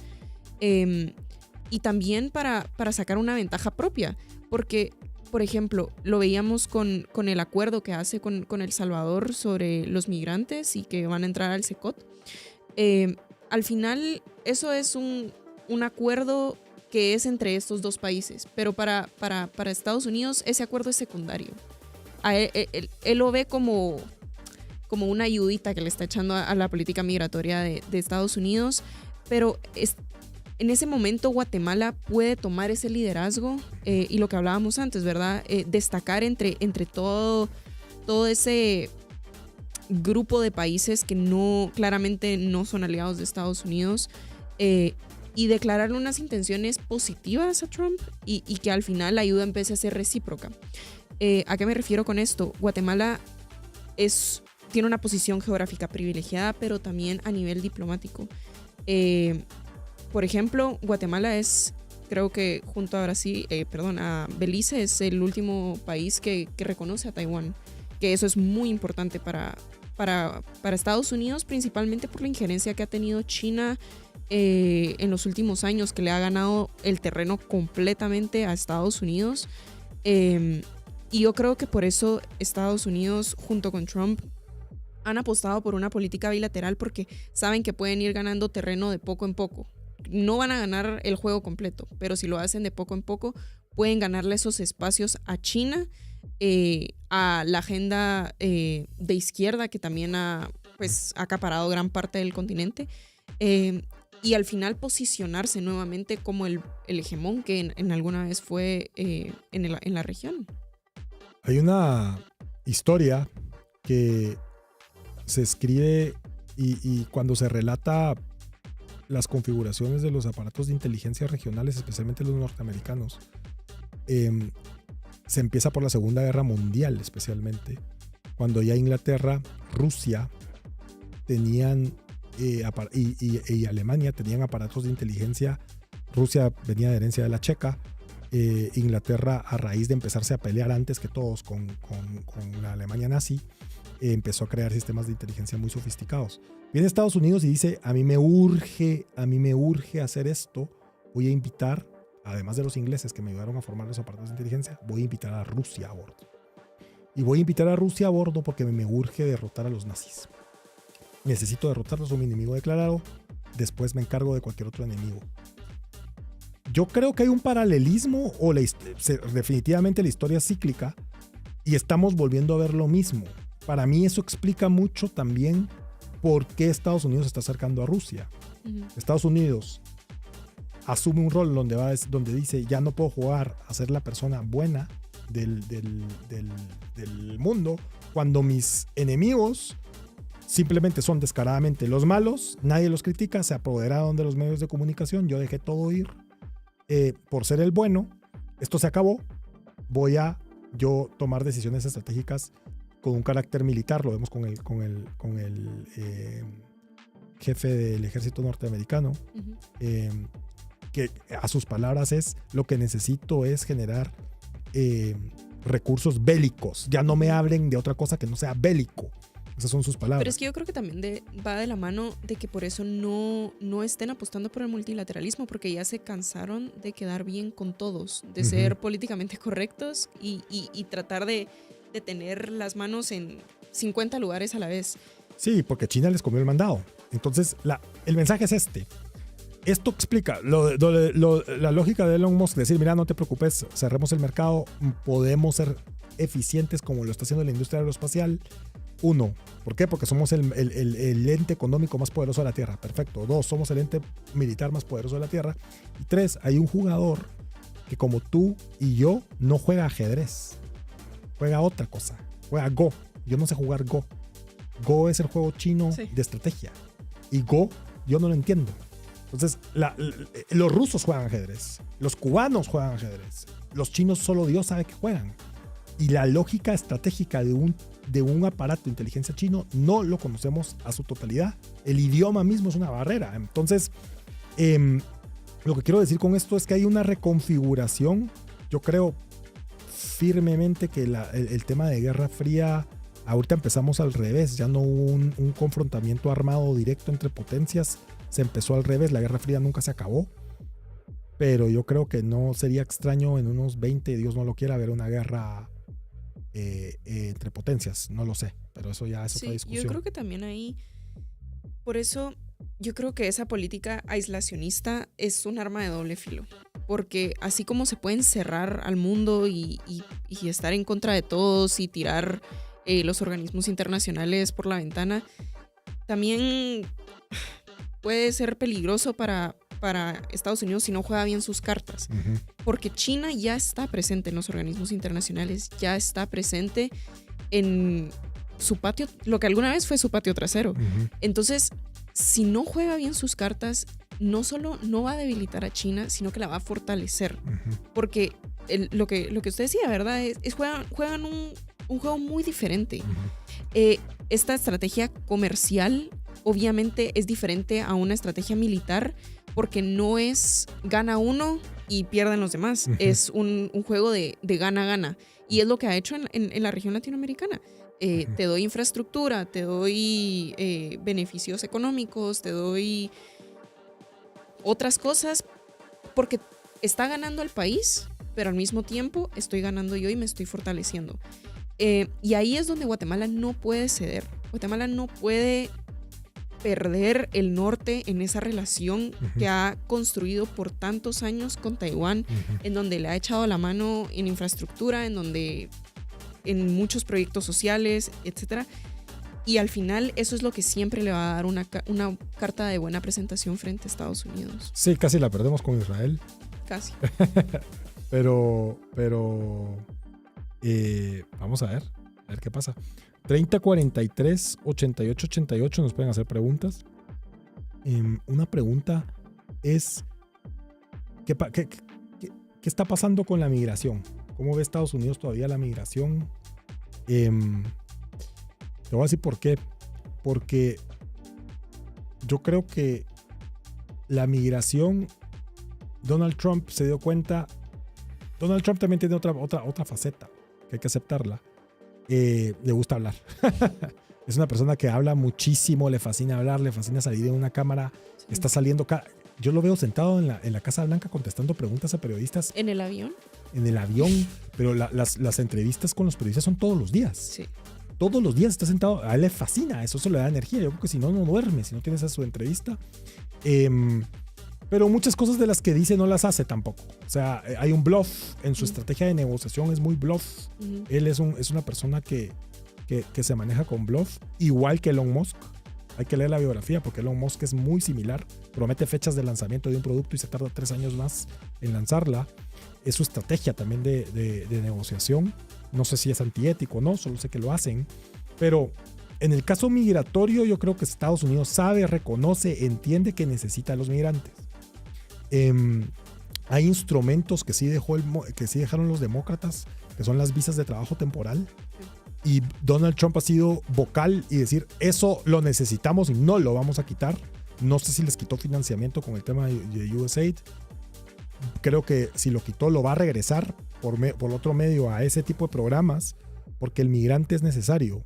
y también para sacar una ventaja propia, porque, por ejemplo, lo veíamos con el acuerdo que hace con El Salvador sobre los migrantes y que van a entrar al CECOT. Al final, eso es un acuerdo que es entre estos dos países, pero para Estados Unidos ese acuerdo es secundario. Él lo ve como una ayudita que le está echando a la política migratoria de Estados Unidos, pero en ese momento Guatemala puede tomar ese liderazgo y lo que hablábamos antes, ¿verdad? Destacar entre todo ese grupo de países que claramente no son aliados de Estados Unidos y declararle unas intenciones positivas a Trump y que al final la ayuda empiece a ser recíproca. ¿A qué me refiero con esto? Guatemala tiene una posición geográfica privilegiada, pero también a nivel diplomático. Por ejemplo, Guatemala es creo que junto a Brasil, a Belice es el último país que reconoce a Taiwán, que eso es muy importante para Estados Unidos, principalmente por la injerencia que ha tenido China en los últimos años, que le ha ganado el terreno completamente a Estados Unidos. Y yo creo que por eso Estados Unidos, junto con Trump, han apostado por una política bilateral porque saben que pueden ir ganando terreno de poco en poco. No van a ganar el juego completo, pero si lo hacen de poco en poco, pueden ganarle esos espacios a China, a la agenda de izquierda que también ha acaparado gran parte del continente, y al final posicionarse nuevamente como el hegemón que en alguna vez fue en la región. Hay una historia que se escribe y cuando se relata las configuraciones de los aparatos de inteligencia regionales, especialmente los norteamericanos, se empieza por la Segunda Guerra Mundial, especialmente, cuando ya Inglaterra, Rusia tenían y Alemania tenían aparatos de inteligencia. Rusia venía de herencia de la Checa. Inglaterra, a raíz de empezarse a pelear antes que todos con la Alemania nazi, empezó a crear sistemas de inteligencia muy sofisticados. Viene Estados Unidos y dice, a mí me urge hacer esto. Voy a invitar, además de los ingleses que me ayudaron a formar los aparatos de inteligencia, voy a invitar a Rusia a bordo. Y voy a invitar a Rusia a bordo porque me urge derrotar a los nazis. Necesito derrotarlos, son mi enemigo declarado. Después me encargo de cualquier otro enemigo. Yo creo que hay un paralelismo, o definitivamente la historia es cíclica, y estamos volviendo a ver lo mismo. Para mí eso explica mucho también por qué Estados Unidos se está acercando a Rusia. Uh-huh. Estados Unidos asume un rol donde dice, ya no puedo jugar a ser la persona buena del mundo, cuando mis enemigos simplemente son descaradamente los malos, nadie los critica, se apoderaron de los medios de comunicación, yo dejé todo ir por ser el bueno, esto se acabó, voy a yo tomar decisiones estratégicas con un carácter militar. Lo vemos con el jefe del ejército norteamericano, uh-huh. Que a sus palabras es, lo que necesito es generar recursos bélicos, ya no me hablen de otra cosa que no sea bélico. Esas son sus palabras. Pero es que yo creo que también va de la mano de que por eso no estén apostando por el multilateralismo, porque ya se cansaron de quedar bien con todos, de ser políticamente correctos y tratar de tener las manos en 50 lugares a la vez. Sí, porque China les comió el mandado. Entonces, el mensaje es este. Esto explica la lógica de Elon Musk, decir, mira, no te preocupes, cerremos el mercado, podemos ser eficientes como lo está haciendo la industria aeroespacial. 1, ¿por qué? Porque somos el ente económico más poderoso de la Tierra. Perfecto. 2, somos el ente militar más poderoso de la Tierra. Y 3, hay un jugador que como tú y yo no juega ajedrez. Juega otra cosa. Juega Go. Yo no sé jugar Go. Go es el juego chino de estrategia. Y Go yo no lo entiendo. Entonces, los rusos juegan ajedrez. Los cubanos juegan ajedrez. Los chinos solo Dios sabe que juegan. Y la lógica estratégica de un aparato de inteligencia chino no lo conocemos a su totalidad. El idioma mismo es una barrera. Entonces, lo que quiero decir con esto es que hay una reconfiguración. Yo creo firmemente que el tema de Guerra Fría, ahorita empezamos al revés. Ya no hubo un confrontamiento armado directo entre potencias. Se empezó al revés. La Guerra Fría nunca se acabó. Pero yo creo que no sería extraño en unos 20, Dios no lo quiera, ver una guerra entre potencias, no lo sé, pero eso ya es otra discusión. Yo creo que también ahí, por eso yo creo que esa política aislacionista es un arma de doble filo, porque así como se puede encerrar al mundo y estar en contra de todos y tirar los organismos internacionales por la ventana, también puede ser peligroso para Estados Unidos si no juega bien sus cartas. Uh-huh. Porque China ya está presente en los organismos internacionales, ya está presente en su patio, lo que alguna vez fue su patio trasero. Uh-huh. Entonces, si no juega bien sus cartas, no solo no va a debilitar a China, sino que la va a fortalecer. Uh-huh. Porque lo que usted decía, ¿verdad? Es juegan un juego muy diferente. Uh-huh. Esta estrategia comercial obviamente es diferente a una estrategia militar, porque no es gana uno y pierden los demás. Es un juego de gana-gana. Y es lo que ha hecho en la región latinoamericana. Te doy infraestructura, te doy beneficios económicos, te doy otras cosas, porque está ganando el país, pero al mismo tiempo estoy ganando yo y me estoy fortaleciendo. Y ahí es donde Guatemala no puede ceder. Guatemala no puede perder el norte en esa relación que ha construido por tantos años con Taiwán, en donde le ha echado la mano en infraestructura, en muchos proyectos sociales, etc. Y al final eso es lo que siempre le va a dar una carta de buena presentación frente a Estados Unidos. Sí, casi la perdemos con Israel. Casi. pero vamos a ver qué pasa. 3043 8888 nos pueden hacer preguntas. Una pregunta es ¿qué está pasando con la migración? ¿Cómo ve Estados Unidos todavía la migración? Te voy a decir por qué. Porque yo creo que la migración, Donald Trump se dio cuenta. Donald Trump también tiene otra faceta que hay que aceptarla. Le gusta hablar. Es una persona que habla muchísimo, le fascina hablar, le fascina salir en una cámara. Sí. Está saliendo. Yo lo veo sentado en la Casa Blanca contestando preguntas a periodistas. ¿En el avión? En el avión, pero las entrevistas con los periodistas son todos los días. Sí. Todos los días está sentado. A él le fascina, eso le da energía. Yo creo que si no duerme, si no tienes a su entrevista. Pero muchas cosas de las que dice no las hace tampoco. O sea, hay un bluff en su estrategia de negociación, es muy bluff. Él es una persona que se maneja con bluff, igual que Elon Musk. Hay que leer la biografía porque Elon Musk es muy similar. Promete fechas de lanzamiento de un producto y se tarda 3 años más en lanzarla. Es su estrategia también de negociación. No sé si es antiético o no, solo sé que lo hacen. Pero en el caso migratorio, yo creo que Estados Unidos sabe, reconoce, entiende que necesita a los migrantes. Hay instrumentos que sí dejaron los demócratas, que son las visas de trabajo temporal. Y Donald Trump ha sido vocal y decir, eso lo necesitamos y no lo vamos a quitar. No sé si les quitó financiamiento con el tema de USAID. Creo que si lo quitó, lo va a regresar por otro medio a ese tipo de programas, porque el migrante es necesario.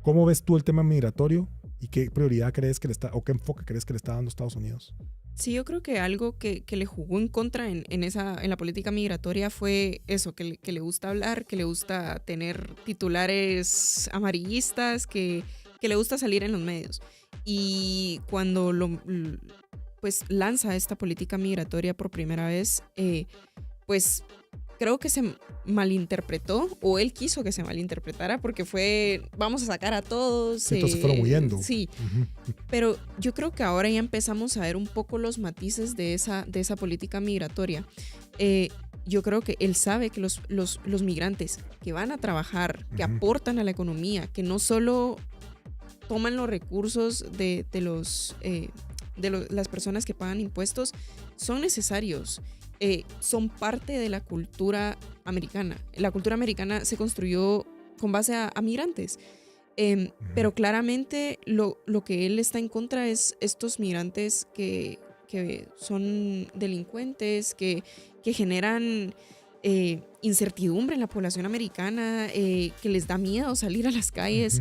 ¿Cómo ves tú el tema migratorio? ¿Y qué prioridad crees que o qué enfoque crees que le está dando Estados Unidos? Sí, yo creo que algo que le jugó en contra en la política migratoria fue eso, que le gusta hablar, que le gusta tener titulares amarillistas, que le gusta salir en los medios. Y cuando pues lanza esta política migratoria por primera vez, pues creo que se malinterpretó, o él quiso que se malinterpretara, porque fue, vamos a sacar a todos. Sí, entonces fueron huyendo. Sí, pero yo creo que ahora ya empezamos a ver un poco los matices de esa política migratoria. Yo creo que él sabe que los migrantes que van a trabajar, que aportan a la economía, que no solo toman los recursos de las personas que pagan impuestos, son necesarios. Son parte de la cultura americana. La cultura americana se construyó con base a migrantes. Pero claramente lo que él está en contra es estos migrantes que son delincuentes, que generan incertidumbre en la población americana, que les da miedo salir a las calles.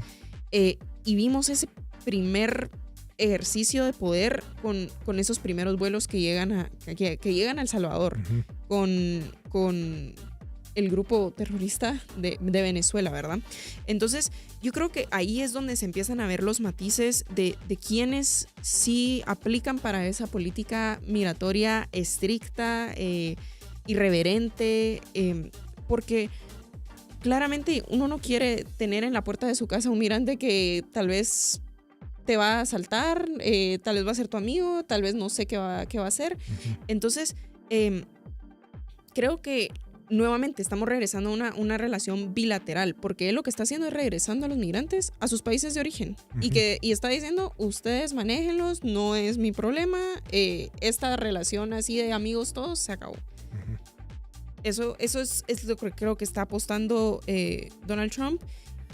Y vimos ese primer ejercicio de poder con esos primeros vuelos que llegan a El Salvador, con el grupo terrorista de Venezuela, ¿verdad? Entonces, yo creo que ahí es donde se empiezan a ver los matices de quienes sí aplican para esa política migratoria estricta, irreverente, porque claramente uno no quiere tener en la puerta de su casa un migrante que tal vez te va a asaltar, tal vez va a ser tu amigo, tal vez no sé qué va a hacer. Entonces, creo que nuevamente estamos regresando a una relación bilateral, porque él lo que está haciendo es regresando a los migrantes a sus países de origen y está diciendo, ustedes manéjenlos, no es mi problema, esta relación así de amigos todos se acabó. Eso es lo que creo que está apostando Donald Trump.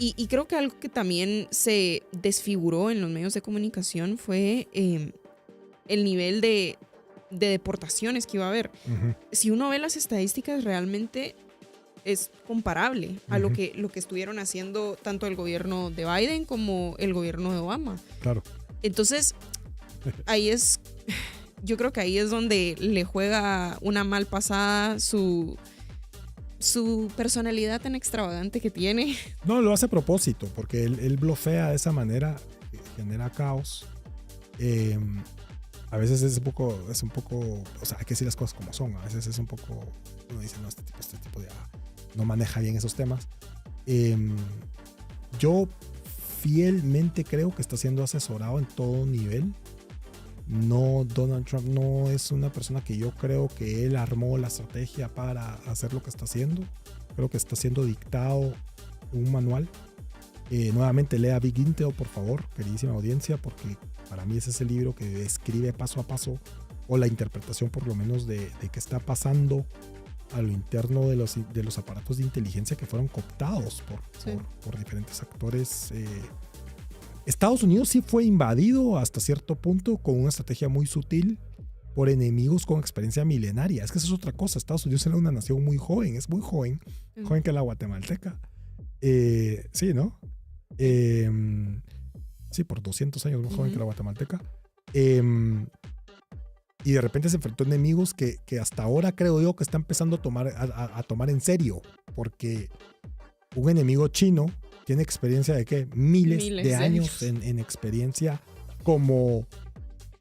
Y creo que algo que también se desfiguró en los medios de comunicación fue el nivel de deportaciones que iba a haber. Si uno ve las estadísticas, realmente es comparable a lo que estuvieron haciendo tanto el gobierno de Biden como el gobierno de Obama. Claro. Entonces, yo creo que ahí es donde le juega una mal pasada su personalidad tan extravagante que tiene. No, lo hace a propósito, porque él blofea de esa manera, genera caos. A veces es un poco, o sea, hay que decir las cosas como son. A veces es un poco, uno dice, no, este tipo ya no maneja bien esos temas. Yo fielmente creo que está siendo asesorado en todo nivel. No, Donald Trump no es una persona que yo creo que él armó la estrategia para hacer lo que está haciendo. Creo que está siendo dictado un manual. Nuevamente lea Big Intel, por favor, queridísima audiencia, porque para mí ese es el libro que describe paso a paso, o la interpretación por lo menos de qué está pasando a lo interno de los aparatos de inteligencia que fueron cooptados por diferentes actores. Estados Unidos sí fue invadido hasta cierto punto con una estrategia muy sutil por enemigos con experiencia milenaria. Es que eso es otra cosa. Estados Unidos era una nación muy joven, es muy joven, joven que la guatemalteca. Sí, ¿no? Sí, por 200 años más joven que la guatemalteca. Y de repente se enfrentó a enemigos que hasta ahora creo yo que está empezando a tomar en serio, porque un enemigo chino tiene experiencia de ¿qué? Miles de años en experiencia como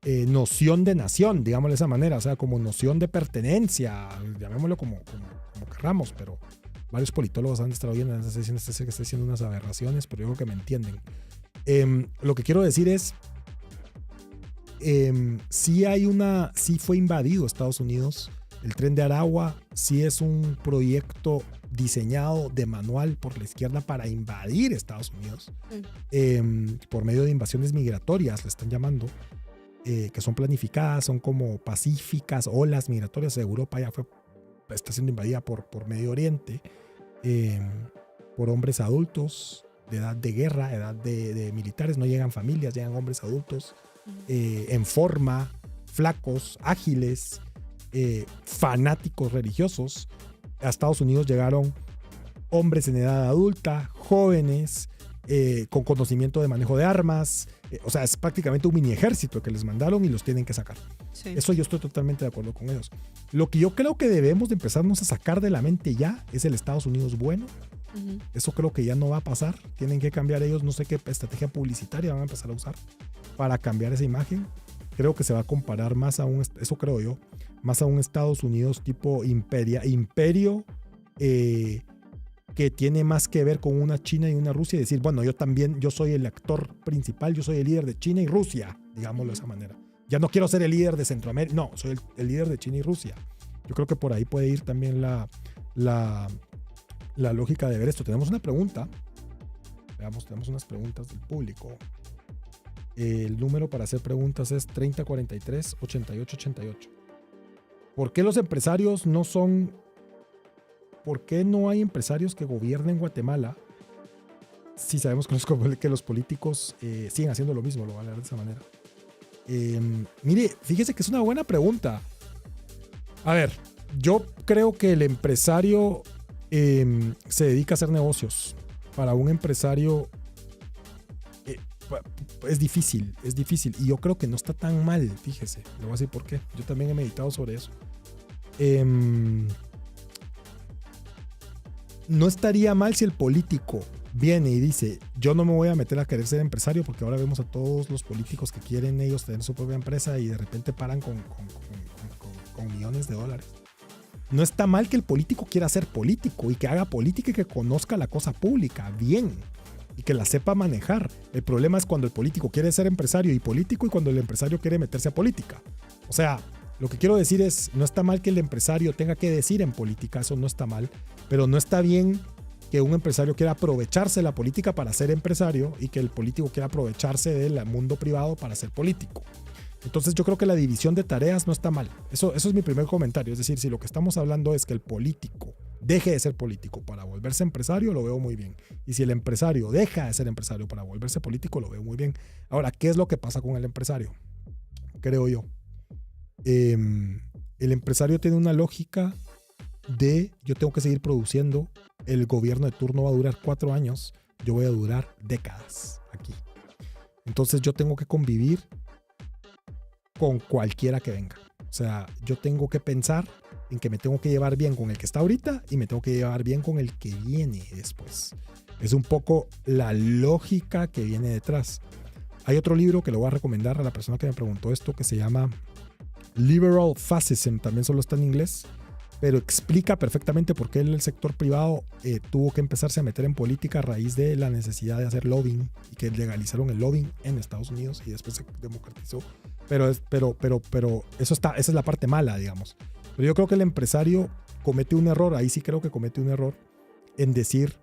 noción de nación, digámoslo de esa manera, o sea, como noción de pertenencia, llamémoslo como querramos, pero varios politólogos han estado viendo, están diciendo que está diciendo unas aberraciones, pero yo creo que me entienden. Lo que quiero decir es, sí fue invadido Estados Unidos. El Tren de Aragua sí es un proyecto diseñado de manual por la izquierda para invadir Estados Unidos, por medio de invasiones migratorias, le están llamando, que son planificadas, son como pacíficas, olas migratorias. Europa ya está siendo invadida por Medio Oriente, por hombres adultos de edad de guerra, edad de militares. No llegan familias, llegan hombres adultos en forma, flacos, ágiles, fanáticos religiosos. A Estados Unidos llegaron hombres en edad adulta, jóvenes, con conocimiento de manejo de armas. O sea, es prácticamente un mini ejército que les mandaron y los tienen que sacar. Sí. Eso yo estoy totalmente de acuerdo con ellos. Lo que yo creo que debemos de empezarnos a sacar de la mente ya es el Estados Unidos bueno. Eso creo que ya no va a pasar. Tienen que cambiar ellos, no sé qué estrategia publicitaria van a empezar a usar para cambiar esa imagen. Creo que se va a comparar más a eso creo yo, más a un Estados Unidos tipo imperio, que tiene más que ver con una China y una Rusia, y decir, bueno, yo soy el actor principal, yo soy el líder de China y Rusia, digámoslo de esa manera. Ya no quiero ser el líder de Centroamérica, no, soy el líder de China y Rusia. Yo creo que por ahí puede ir también la lógica de ver esto. Tenemos una pregunta. Veamos, tenemos unas preguntas del público. El número para hacer preguntas es 3043-8888. ¿Por qué los empresarios no son... ¿Por qué no hay empresarios que gobiernen Guatemala si sabemos que los políticos siguen haciendo lo mismo? Lo van a ver de esa manera. Mire, fíjese que es una buena pregunta. A ver, yo creo que el empresario se dedica a hacer negocios. Para un empresario es difícil. Y yo creo que no está tan mal, fíjese. Le voy a decir por qué. Yo también he meditado sobre eso. No estaría mal si el político viene y dice, yo no me voy a meter a querer ser empresario, porque ahora vemos a todos los políticos que quieren ellos tener su propia empresa y de repente paran con millones de dólares. No está mal que el político quiera ser político y que haga política y que conozca la cosa pública bien y que la sepa manejar. El problema es cuando el político quiere ser empresario y político, y cuando el empresario quiere meterse a política. O sea, lo que quiero decir es, no está mal que el empresario tenga que decir en política, eso no está mal, pero no está bien que un empresario quiera aprovecharse de la política para ser empresario y que el político quiera aprovecharse del mundo privado para ser político. Entonces yo creo que la división de tareas no está mal. Eso es mi primer comentario. Es decir, si lo que estamos hablando es que el político deje de ser político para volverse empresario, lo veo muy bien. Y si el empresario deja de ser empresario para volverse político, lo veo muy bien. Ahora, ¿qué es lo que pasa con el empresario? Creo yo. El empresario tiene una lógica de yo tengo que seguir produciendo, el gobierno de turno va a durar 4 años, yo voy a durar décadas aquí. Entonces yo tengo que convivir con cualquiera que venga. O sea, yo tengo que pensar en que me tengo que llevar bien con el que está ahorita y me tengo que llevar bien con el que viene después. Es un poco la lógica que viene detrás. Hay otro libro que le voy a recomendar a la persona que me preguntó esto, que se llama Liberal Fascism, también solo está en inglés, pero explica perfectamente por qué el sector privado tuvo que empezarse a meter en política a raíz de la necesidad de hacer lobbying y que legalizaron el lobbying en Estados Unidos y después se democratizó. Pero esa es la parte mala, digamos. Pero yo creo que el empresario comete un error, ahí sí creo que comete un error en decir,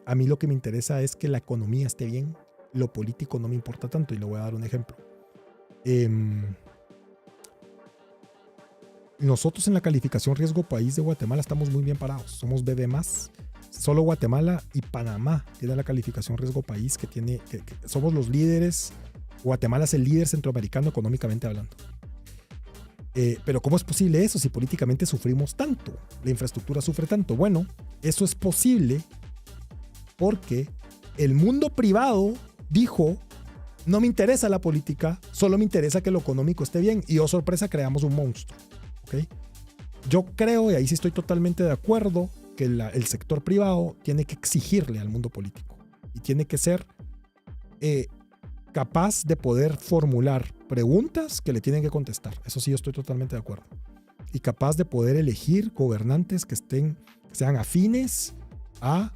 a mí lo que me interesa es que la economía esté bien, lo político no me importa tanto, y le voy a dar un ejemplo. Nosotros en la calificación riesgo país de Guatemala estamos muy bien parados, somos BB+. Solo Guatemala y Panamá tiene la calificación riesgo país que somos los líderes. Guatemala es el líder centroamericano económicamente hablando. Pero ¿cómo es posible eso si políticamente sufrimos tanto? La infraestructura sufre tanto. Bueno, eso es posible porque el mundo privado dijo, no me interesa la política, solo me interesa que lo económico esté bien. Y oh sorpresa, creamos un monstruo. ¿Okay? Yo creo, y ahí sí estoy totalmente de acuerdo, que el sector privado tiene que exigirle al mundo político y tiene que ser capaz de poder formular preguntas que le tienen que contestar. Eso sí, yo estoy totalmente de acuerdo. Y capaz de poder elegir gobernantes que sean afines a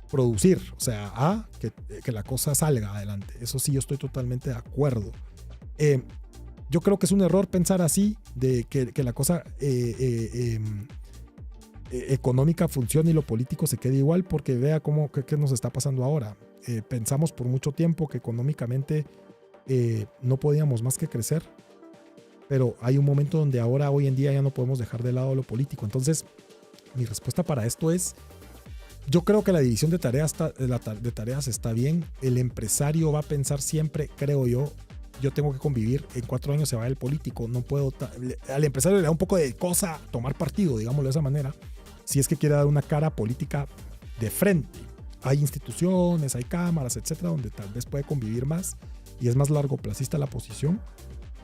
producir, o sea, a que la cosa salga adelante. Eso sí, yo estoy totalmente de acuerdo. Yo creo que es un error pensar así, de que la cosa económica funcione y lo político se quede igual, porque vea qué nos está pasando ahora. Pensamos por mucho tiempo que económicamente no podíamos más que crecer, pero hay un momento donde hoy en día ya no podemos dejar de lado lo político. Entonces, mi respuesta para esto es, yo creo que la división de tareas está bien. El empresario va a pensar siempre, creo yo tengo que convivir, en 4 años se va el político, no puedo, al empresario le da un poco de cosa tomar partido, digámoslo de esa manera, si es que quiere dar una cara política de frente. Hay instituciones, hay cámaras, etcétera, donde tal vez puede convivir más y es más largoplacista la posición,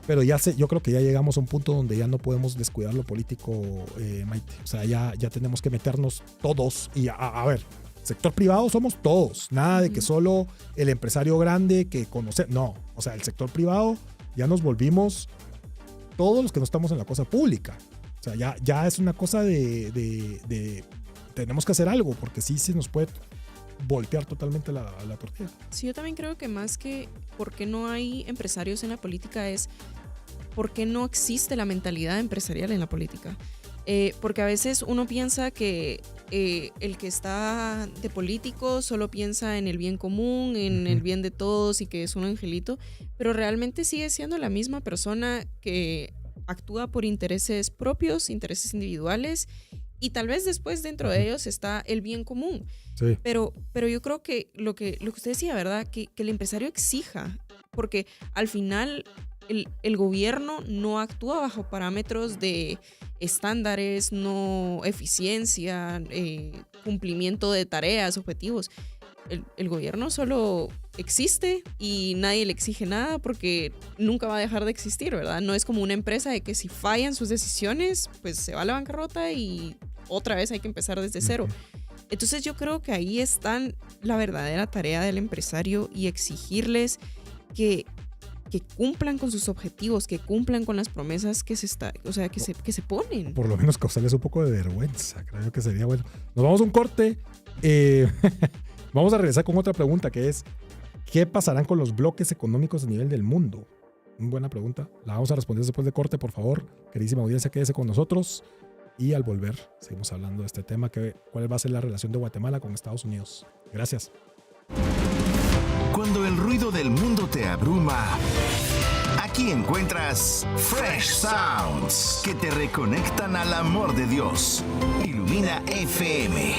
pero yo creo que ya llegamos a un punto donde ya no podemos descuidar lo político, Maite. O sea, ya tenemos que meternos todos y a ver, sector privado somos todos, nada de que solo el empresario grande que conoce, no, o sea, el sector privado ya nos volvimos todos los que no estamos en la cosa pública. O sea, ya es una cosa de tenemos que hacer algo, porque sí se nos puede voltear totalmente la tortilla. Sí, yo también creo que más que por qué no hay empresarios en la política es por qué no existe la mentalidad empresarial en la política. Porque a veces uno piensa que el que está de político solo piensa en el bien común, en el bien de todos y que es un angelito, pero realmente sigue siendo la misma persona que actúa por intereses propios, intereses individuales, y tal vez después dentro de ellos está el bien común. Sí. Pero yo creo que lo que usted decía, ¿verdad? Que el empresario exija, porque al final el gobierno no actúa bajo parámetros de estándares, no eficiencia, cumplimiento de tareas, objetivos. El gobierno solo existe y nadie le exige nada porque nunca va a dejar de existir, ¿verdad? No es como una empresa de que si fallan sus decisiones, pues se va a la bancarrota y otra vez hay que empezar desde cero. Entonces yo creo que ahí está la verdadera tarea del empresario y exigirles que cumplan con sus objetivos, que cumplan con las promesas que se ponen. Por lo menos causarles un poco de vergüenza, creo que sería bueno. Nos vamos a un corte. Vamos a regresar con otra pregunta, que es ¿qué pasarán con los bloques económicos a nivel del mundo? Una buena pregunta. La vamos a responder después de corte, por favor. Queridísima audiencia, quédese con nosotros. Y al volver, seguimos hablando de este tema, cuál va a ser la relación de Guatemala con Estados Unidos. Gracias. Cuando el ruido del mundo te abruma, aquí encuentras Fresh Sounds que te reconectan al amor de Dios. Ilumina FM.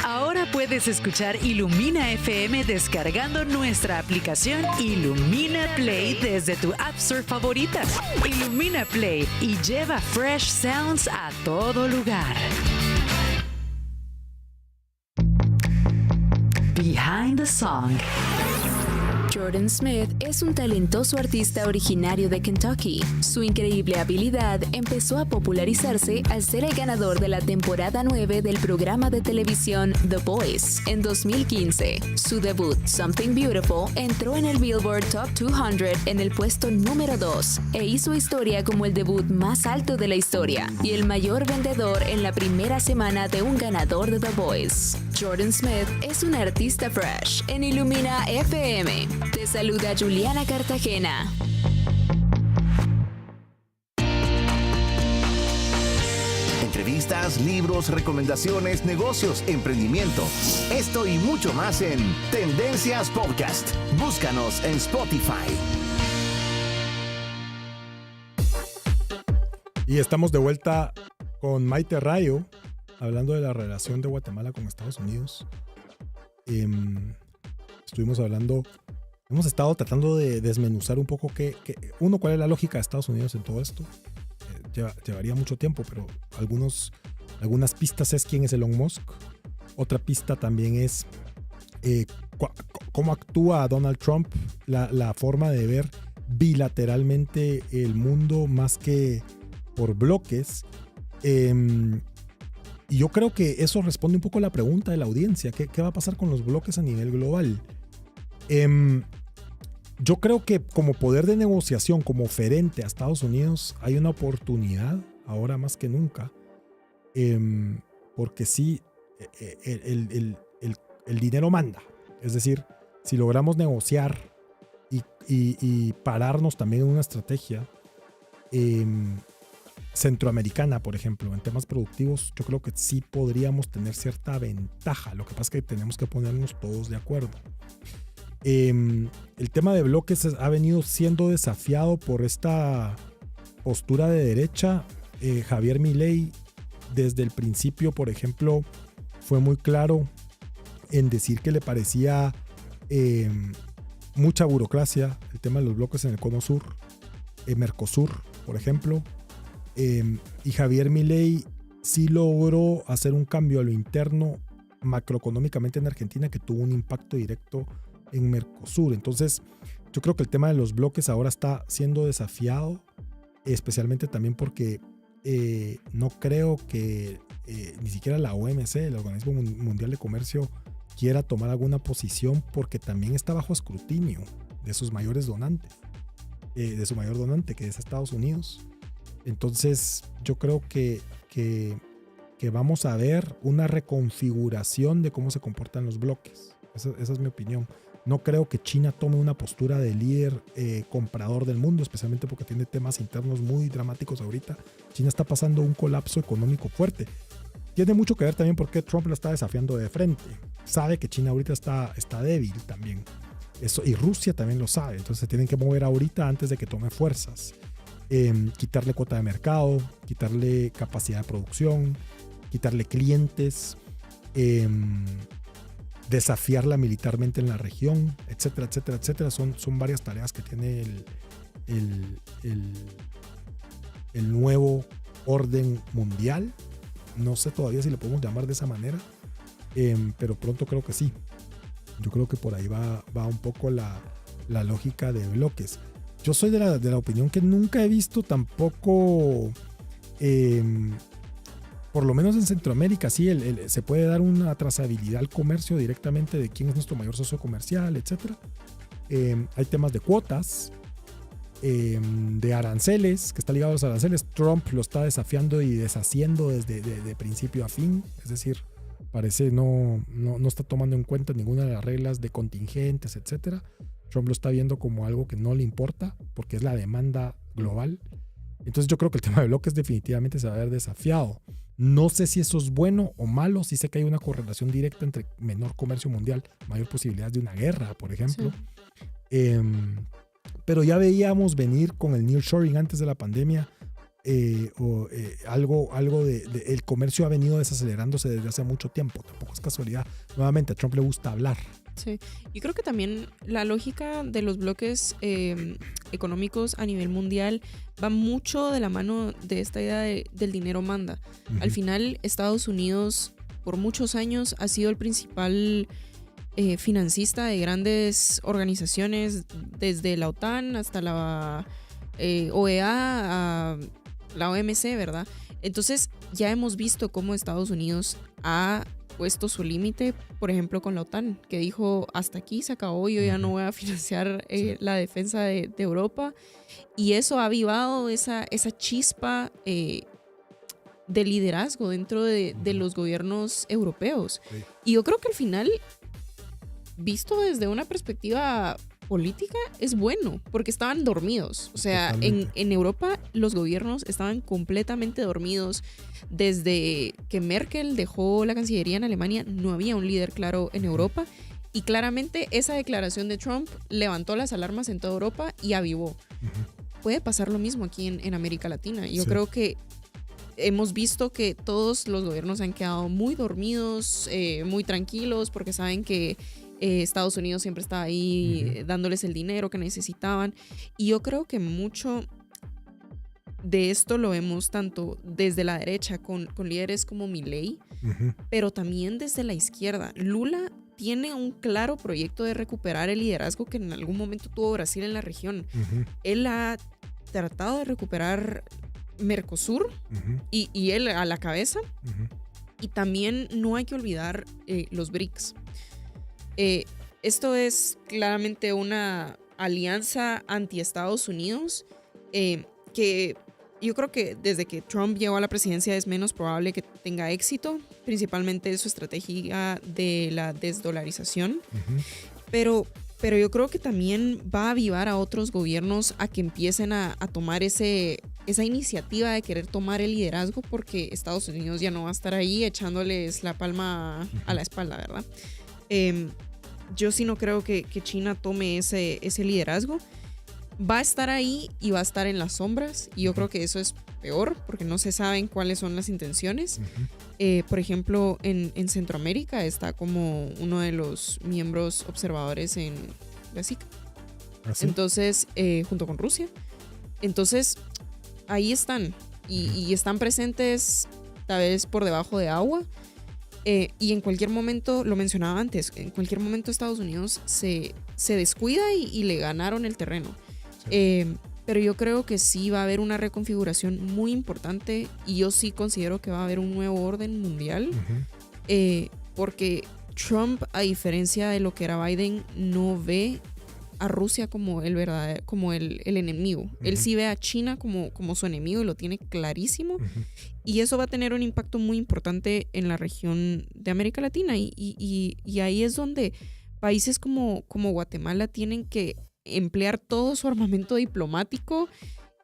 Ahora puedes puedes escuchar Ilumina FM descargando nuestra aplicación Ilumina Play desde tu App Store favorita. Ilumina Play y lleva Fresh Sounds a todo lugar. Behind the Song. Jordan Smith es un talentoso artista originario de Kentucky. Su increíble habilidad empezó a popularizarse al ser el ganador de la temporada 9 del programa de televisión The Voice en 2015. Su debut, Something Beautiful, entró en el Billboard Top 200 en el puesto número 2 e hizo historia como el debut más alto de la historia y el mayor vendedor en la primera semana de un ganador de The Voice. Jordan Smith es un artista fresh en Ilumina FM. Te saluda Juliana Cartagena. Entrevistas, libros, recomendaciones, negocios, emprendimiento. Esto y mucho más en Tendencias Podcast. Búscanos en Spotify. Y estamos de vuelta con Maite Rayo, hablando de la relación de Guatemala con Estados Unidos. Estuvimos hablando, hemos estado tratando de desmenuzar un poco cuál es la lógica de Estados Unidos en todo esto. Llevaría mucho tiempo, pero algunas pistas es quién es Elon Musk. Otra pista también es cómo actúa Donald Trump, la forma de ver bilateralmente el mundo más que por bloques. Y yo creo que eso responde un poco a la pregunta de la audiencia. ¿Qué va a pasar con los bloques a nivel global? Yo creo que como poder de negociación, como oferente a Estados Unidos, hay una oportunidad ahora más que nunca. Porque sí, el dinero manda. Es decir, si logramos negociar y pararnos también en una estrategia centroamericana, por ejemplo, en temas productivos, yo creo que sí podríamos tener cierta ventaja. Lo que pasa es que tenemos que ponernos todos de acuerdo. El tema de bloques ha venido siendo desafiado por esta postura de derecha. Javier Milei, desde el principio, por ejemplo, fue muy claro en decir que le parecía mucha burocracia el tema de los bloques en el Cono Sur, Mercosur, por ejemplo. Y Javier Milei sí logró hacer un cambio a lo interno macroeconómicamente en Argentina que tuvo un impacto directo en Mercosur. Entonces yo creo que el tema de los bloques ahora está siendo desafiado, especialmente también porque no creo que ni siquiera la OMC, el Organismo Mundial de Comercio, quiera tomar alguna posición, porque también está bajo escrutinio de sus mayores donantes, de su mayor donante, que es Estados Unidos. Entonces yo creo que vamos a ver una reconfiguración de cómo se comportan los bloques. Esa es mi opinión. No creo que China tome una postura de líder comprador del mundo, especialmente porque tiene temas internos muy dramáticos ahorita. China está pasando un colapso económico fuerte. Tiene mucho que ver también porque Trump lo está desafiando de frente. Sabe que China ahorita está débil también. Eso, y Rusia también lo sabe. Entonces se tienen que mover ahorita antes de que tome fuerzas. Quitarle cuota de mercado, quitarle capacidad de producción, quitarle clientes, desafiarla militarmente en la región, etcétera, etcétera, etcétera. Son varias tareas que tiene el nuevo orden mundial. No sé todavía si le podemos llamar de esa manera, pero pronto creo que sí. Yo creo que por ahí va un poco la lógica de bloques. Yo soy de la opinión que nunca he visto tampoco, por lo menos en Centroamérica, sí, se puede dar una trazabilidad al comercio directamente de quién es nuestro mayor socio comercial, etc. Hay temas de cuotas, de aranceles, que está ligado a los aranceles. Trump lo está desafiando y deshaciendo desde de principio a fin, es decir, parece no está tomando en cuenta ninguna de las reglas de contingentes, etc. Trump lo está viendo como algo que no le importa porque es la demanda global. Entonces yo creo que el tema de bloques definitivamente se va a ver desafiado. No sé si eso es bueno o malo. Sí sé que hay una correlación directa entre menor comercio mundial, mayor posibilidad de una guerra, por ejemplo. Sí. Pero ya veíamos venir con el nearshoring antes de la pandemia algo de el comercio ha venido desacelerándose desde hace mucho tiempo. Tampoco es casualidad. Nuevamente, a Trump le gusta hablar. Sí, yo creo que también la lógica de los bloques económicos a nivel mundial va mucho de la mano de esta idea del dinero manda. Uh-huh. Al final, Estados Unidos por muchos años ha sido el principal financista de grandes organizaciones, desde la OTAN hasta la OEA, a la OMC, ¿verdad? Entonces ya hemos visto cómo Estados Unidos ha puesto su límite, por ejemplo, con la OTAN, que dijo, hasta aquí se acabó, yo ya no voy a financiar la defensa de Europa. Y eso ha avivado esa chispa de liderazgo dentro de los gobiernos europeos. Sí. Y yo creo que al final, visto desde una perspectiva política, es bueno, porque estaban dormidos. O sea, en Europa los gobiernos estaban completamente dormidos. Desde que Merkel dejó la Cancillería en Alemania, no había un líder claro en Europa. Y claramente esa declaración de Trump levantó las alarmas en toda Europa y avivó. Uh-huh. Puede pasar lo mismo aquí en América Latina. Yo creo que hemos visto que todos los gobiernos han quedado muy dormidos, muy tranquilos, porque saben que Estados Unidos siempre está ahí dándoles el dinero que necesitaban. Y yo creo que mucho de esto lo vemos tanto desde la derecha con líderes como Milei, pero también desde la izquierda. Lula tiene un claro proyecto de recuperar el liderazgo que en algún momento tuvo Brasil en la región. Él ha tratado de recuperar Mercosur y él a la cabeza. Y también no hay que olvidar los BRICS. Esto es claramente una alianza anti-Estados Unidos que yo creo que desde que Trump llegó a la presidencia es menos probable que tenga éxito, principalmente su estrategia de la desdolarización. Pero yo creo que también va a avivar a otros gobiernos a que empiecen a tomar esa iniciativa de querer tomar el liderazgo, porque Estados Unidos ya no va a estar ahí echándoles la palma a la espalda, ¿verdad? Yo sí no creo que China tome ese liderazgo. Va a estar ahí y va a estar en las sombras, y yo creo que eso es peor porque no se saben cuáles son las intenciones. Por ejemplo, en Centroamérica está como uno de los miembros observadores en la SICA. ¿Ah, sí? Entonces, junto con Rusia. Entonces, ahí están y están presentes tal vez por debajo de agua. Y en cualquier momento, lo mencionaba antes, en cualquier momento Estados Unidos se descuida y le ganaron el terreno. Pero yo creo que sí va a haber una reconfiguración muy importante, y yo sí considero que va a haber un nuevo orden mundial, porque Trump, a diferencia de lo que era Biden, no ve a Rusia como el enemigo. Él sí ve a China como su enemigo y lo tiene clarísimo. Y eso va a tener un impacto muy importante en la región de América Latina. Y ahí es donde países como Guatemala tienen que emplear todo su armamento diplomático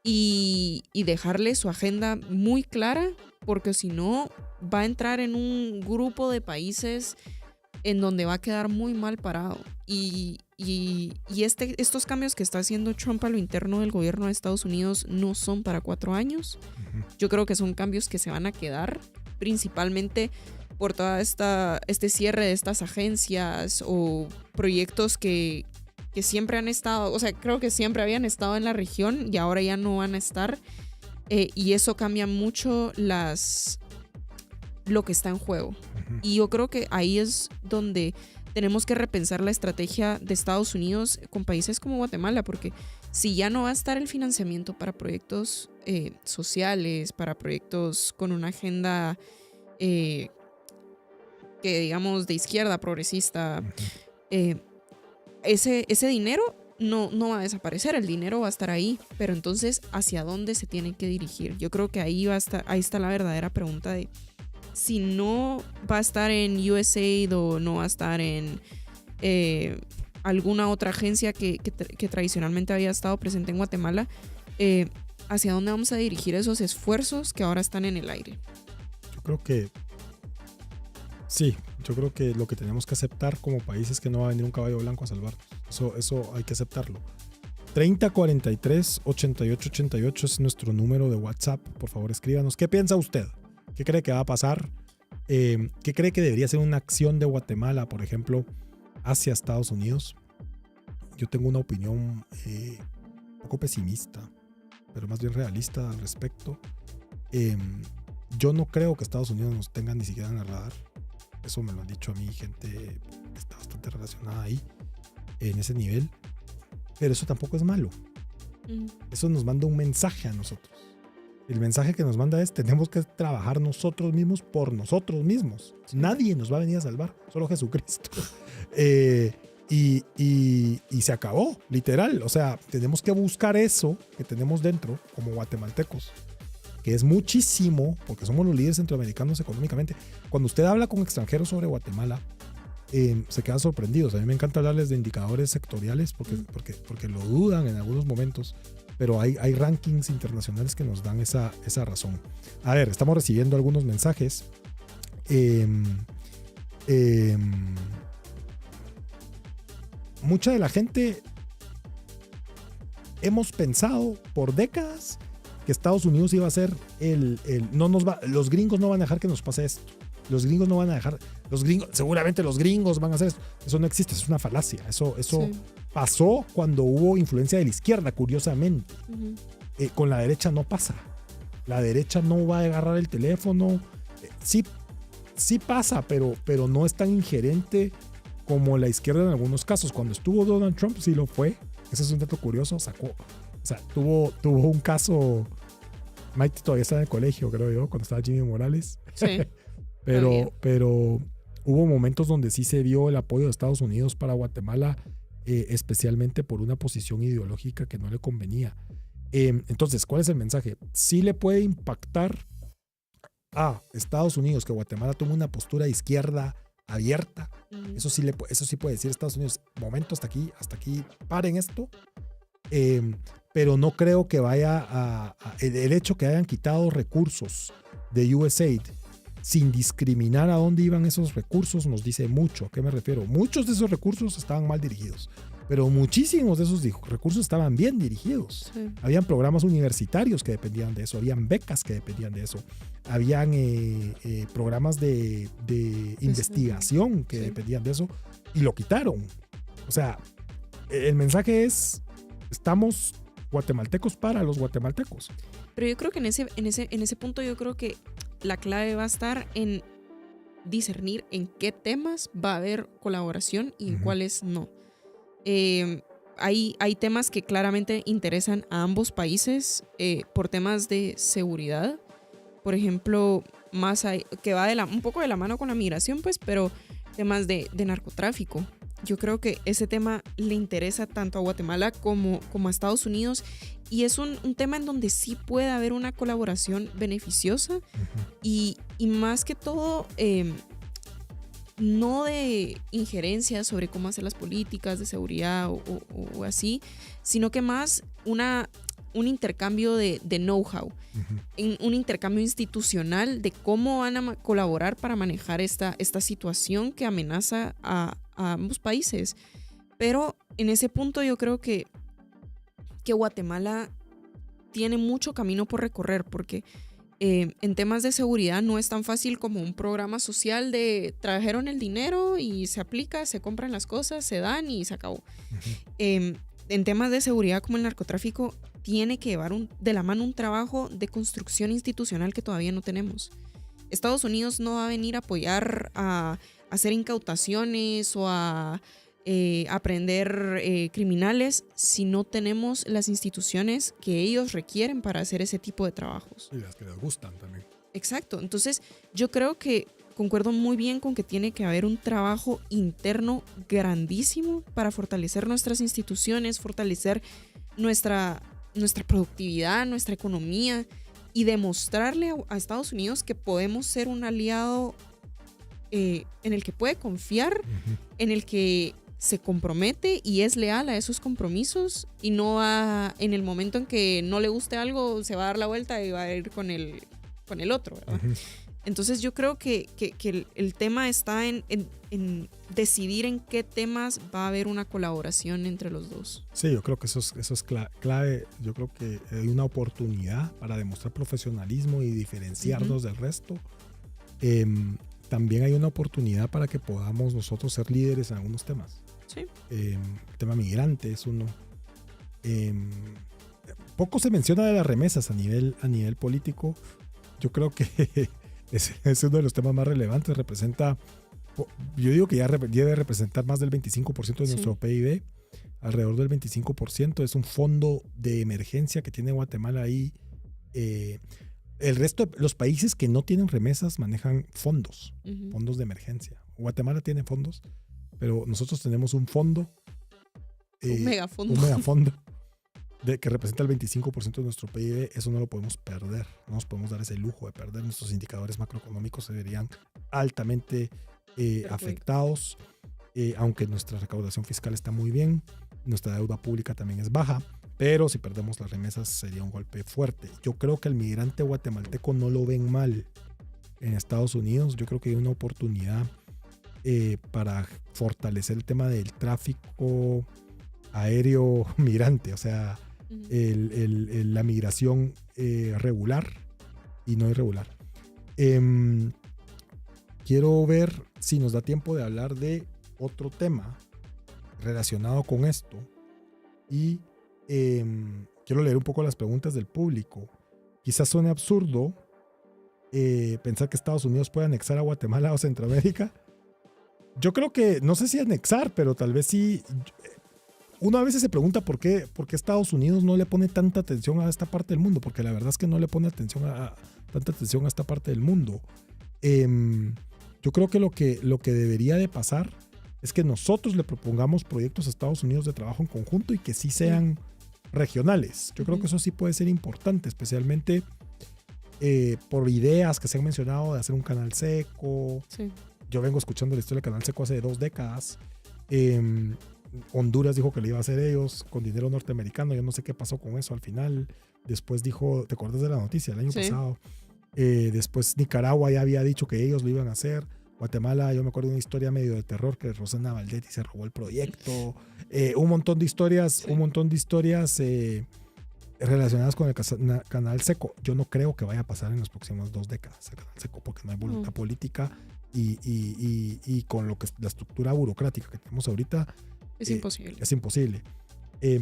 y dejarle su agenda muy clara, porque si no va a entrar en un grupo de países en donde va a quedar muy mal parado. Y estos cambios que está haciendo Trump a lo interno del gobierno de Estados Unidos no son para 4 años. Yo creo que son cambios que se van a quedar, principalmente por toda este cierre de estas agencias o proyectos que siempre han estado, o sea, creo que siempre habían estado en la región y ahora ya no van a estar. Y eso cambia mucho lo que está en juego. Y yo creo que ahí es donde tenemos que repensar la estrategia de Estados Unidos con países como Guatemala, porque si ya no va a estar el financiamiento para proyectos sociales, para proyectos con una agenda que digamos de izquierda, progresista, ese dinero no va a desaparecer, el dinero va a estar ahí, pero entonces ¿hacia dónde se tiene que dirigir? Yo creo que ahí está la verdadera pregunta de si no va a estar en USAID o no va a estar en alguna otra agencia que tradicionalmente había estado presente en Guatemala, ¿hacia dónde vamos a dirigir esos esfuerzos que ahora están en el aire? Yo creo que sí, yo creo que lo que tenemos que aceptar como país es que no va a venir un caballo blanco a salvarnos. Eso hay que aceptarlo. 3043-8888 es nuestro número de WhatsApp. Por favor, escríbanos. ¿Qué piensa usted? ¿Qué cree que va a pasar? ¿Qué cree que debería ser una acción de Guatemala, por ejemplo, hacia Estados Unidos? Yo tengo una opinión un poco pesimista, pero más bien realista al respecto. Yo no creo que Estados Unidos nos tenga ni siquiera en el radar. Eso me lo han dicho a mí gente que está bastante relacionada ahí, en ese nivel. Pero eso tampoco es malo. Eso nos manda un mensaje a nosotros. El mensaje que nos manda es: tenemos que trabajar nosotros mismos por nosotros mismos. Nadie nos va a venir a salvar, solo Jesucristo. Y se acabó, literal. O sea, tenemos que buscar eso que tenemos dentro como guatemaltecos, que es muchísimo, porque somos los líderes centroamericanos económicamente. Cuando usted habla con extranjeros sobre Guatemala, se quedan sorprendidos. A mí me encanta hablarles de indicadores sectoriales porque lo dudan en algunos momentos, pero hay rankings internacionales que nos dan esa razón. A ver, estamos recibiendo algunos mensajes. Mucha de la gente hemos pensado por décadas que Estados Unidos iba a ser los gringos no van a dejar que nos pase esto. Los gringos no van a dejar, seguramente los gringos van a hacer eso. Eso no existe, eso es una falacia. Eso sí pasó cuando hubo influencia de la izquierda, curiosamente. Con la derecha no pasa. La derecha no va a agarrar el teléfono. Sí pasa, pero no es tan ingerente como la izquierda en algunos casos. Cuando estuvo Donald Trump, sí lo fue. Ese es un dato curioso. Tuvo un caso. Maite todavía está en el colegio, creo yo, cuando estaba Jimmy Morales. Sí. pero hubo momentos donde sí se vio el apoyo de Estados Unidos para Guatemala, especialmente por una posición ideológica que no le convenía. Entonces, ¿cuál es el mensaje? Sí le puede impactar a Estados Unidos que Guatemala tome una postura de izquierda abierta. Eso sí puede decir Estados Unidos: momento, hasta aquí, paren esto. Pero no creo que vaya el hecho que hayan quitado recursos de USAID sin discriminar a dónde iban esos recursos nos dice mucho. ¿A qué me refiero? Muchos de esos recursos estaban mal dirigidos, pero muchísimos de esos recursos estaban bien dirigidos. Sí. Habían programas universitarios que dependían de eso, habían becas que dependían de eso, habían programas de investigación que dependían de eso, y lo quitaron. O sea, el mensaje es: estamos guatemaltecos para los guatemaltecos. Pero yo creo que en ese punto yo creo que la clave va a estar en discernir en qué temas va a haber colaboración y en cuáles no. Hay temas que claramente interesan a ambos países por temas de seguridad. Por ejemplo, que va un poco de la mano con la migración, pues, pero temas de narcotráfico. Yo creo que ese tema le interesa tanto a Guatemala como a Estados Unidos, y es un tema en donde sí puede haber una colaboración beneficiosa y más que todo no de injerencia sobre cómo hacer las políticas de seguridad o así, sino que más un intercambio de know-how, un intercambio institucional de cómo van a colaborar para manejar esta situación que amenaza a ambos países. Pero en ese punto yo creo que Guatemala tiene mucho camino por recorrer, porque en temas de seguridad no es tan fácil como un programa social de trajeron el dinero y se aplica, se compran las cosas, se dan y se acabó. En temas de seguridad como el narcotráfico tiene que llevar de la mano un trabajo de construcción institucional que todavía no tenemos. Estados Unidos no va a venir a apoyar a hacer incautaciones o a aprender criminales si no tenemos las instituciones que ellos requieren para hacer ese tipo de trabajos. Y las que les gustan también. Exacto. Entonces, yo creo que concuerdo muy bien con que tiene que haber un trabajo interno grandísimo para fortalecer nuestras instituciones, fortalecer nuestra productividad, nuestra economía, y demostrarle a Estados Unidos que podemos ser un aliado en el que puede confiar, en el que se compromete y es leal a esos compromisos, y no va, en el momento en que no le guste algo, se va a dar la vuelta y va a ir con el otro, ¿verdad? Entonces yo creo que el tema está en decidir en qué temas va a haber una colaboración entre los dos. Sí, yo creo que eso es clave. Yo creo que hay una oportunidad para demostrar profesionalismo y diferenciarnos del resto. También hay una oportunidad para que podamos nosotros ser líderes en algunos temas. Sí. El tema migrante es uno. Poco se menciona de las remesas a nivel político. Yo creo que es uno de los temas más relevantes. Representa, yo digo que ya debe representar más del 25% de nuestro PIB, alrededor del 25%. Es un fondo de emergencia que tiene Guatemala ahí. El resto de los países que no tienen remesas manejan fondos de emergencia. Guatemala tiene fondos, pero nosotros tenemos un fondo. Un megafondo. Un megafondo que representa el 25% de nuestro PIB. Eso no lo podemos perder. No nos podemos dar ese lujo de perder. Nuestros indicadores macroeconómicos se verían altamente afectados, aunque nuestra recaudación fiscal está muy bien. Nuestra deuda pública también es baja. Pero si perdemos las remesas sería un golpe fuerte. Yo creo que el migrante guatemalteco no lo ven mal en Estados Unidos. Yo creo que hay una oportunidad para fortalecer el tema del tráfico aéreo migrante. O sea, la migración regular y no irregular. Quiero ver si nos da tiempo de hablar de otro tema relacionado con esto. Y quiero leer un poco las preguntas del público. Quizás suene absurdo pensar que Estados Unidos puede anexar a Guatemala o Centroamérica. Yo creo que, no sé si anexar, pero tal vez sí. Uno a veces se pregunta por qué Estados Unidos no le pone tanta atención a esta parte del mundo, porque la verdad es que no le pone tanta atención a esta parte del mundo. Yo creo que lo que debería de pasar es que nosotros le propongamos proyectos a Estados Unidos de trabajo en conjunto y que sí sean regionales. Yo creo que eso sí puede ser importante, especialmente por ideas que se han mencionado de hacer un canal seco. Sí. Yo vengo escuchando la historia del canal seco hace 2 décadas. Honduras dijo que le iba a hacer ellos con dinero norteamericano. Yo no sé qué pasó con eso al final. Después dijo, ¿te acuerdas de la noticia el año pasado? Después Nicaragua ya había dicho que ellos lo iban a hacer. Guatemala, yo me acuerdo de una historia medio de terror que Rosana Valdetti se robó el proyecto. Un montón de historias, relacionadas con el canal seco. Yo no creo que vaya a pasar en las próximas 2 décadas el canal seco, porque no hay voluntad política y con la estructura burocrática que tenemos ahorita es imposible. Es imposible.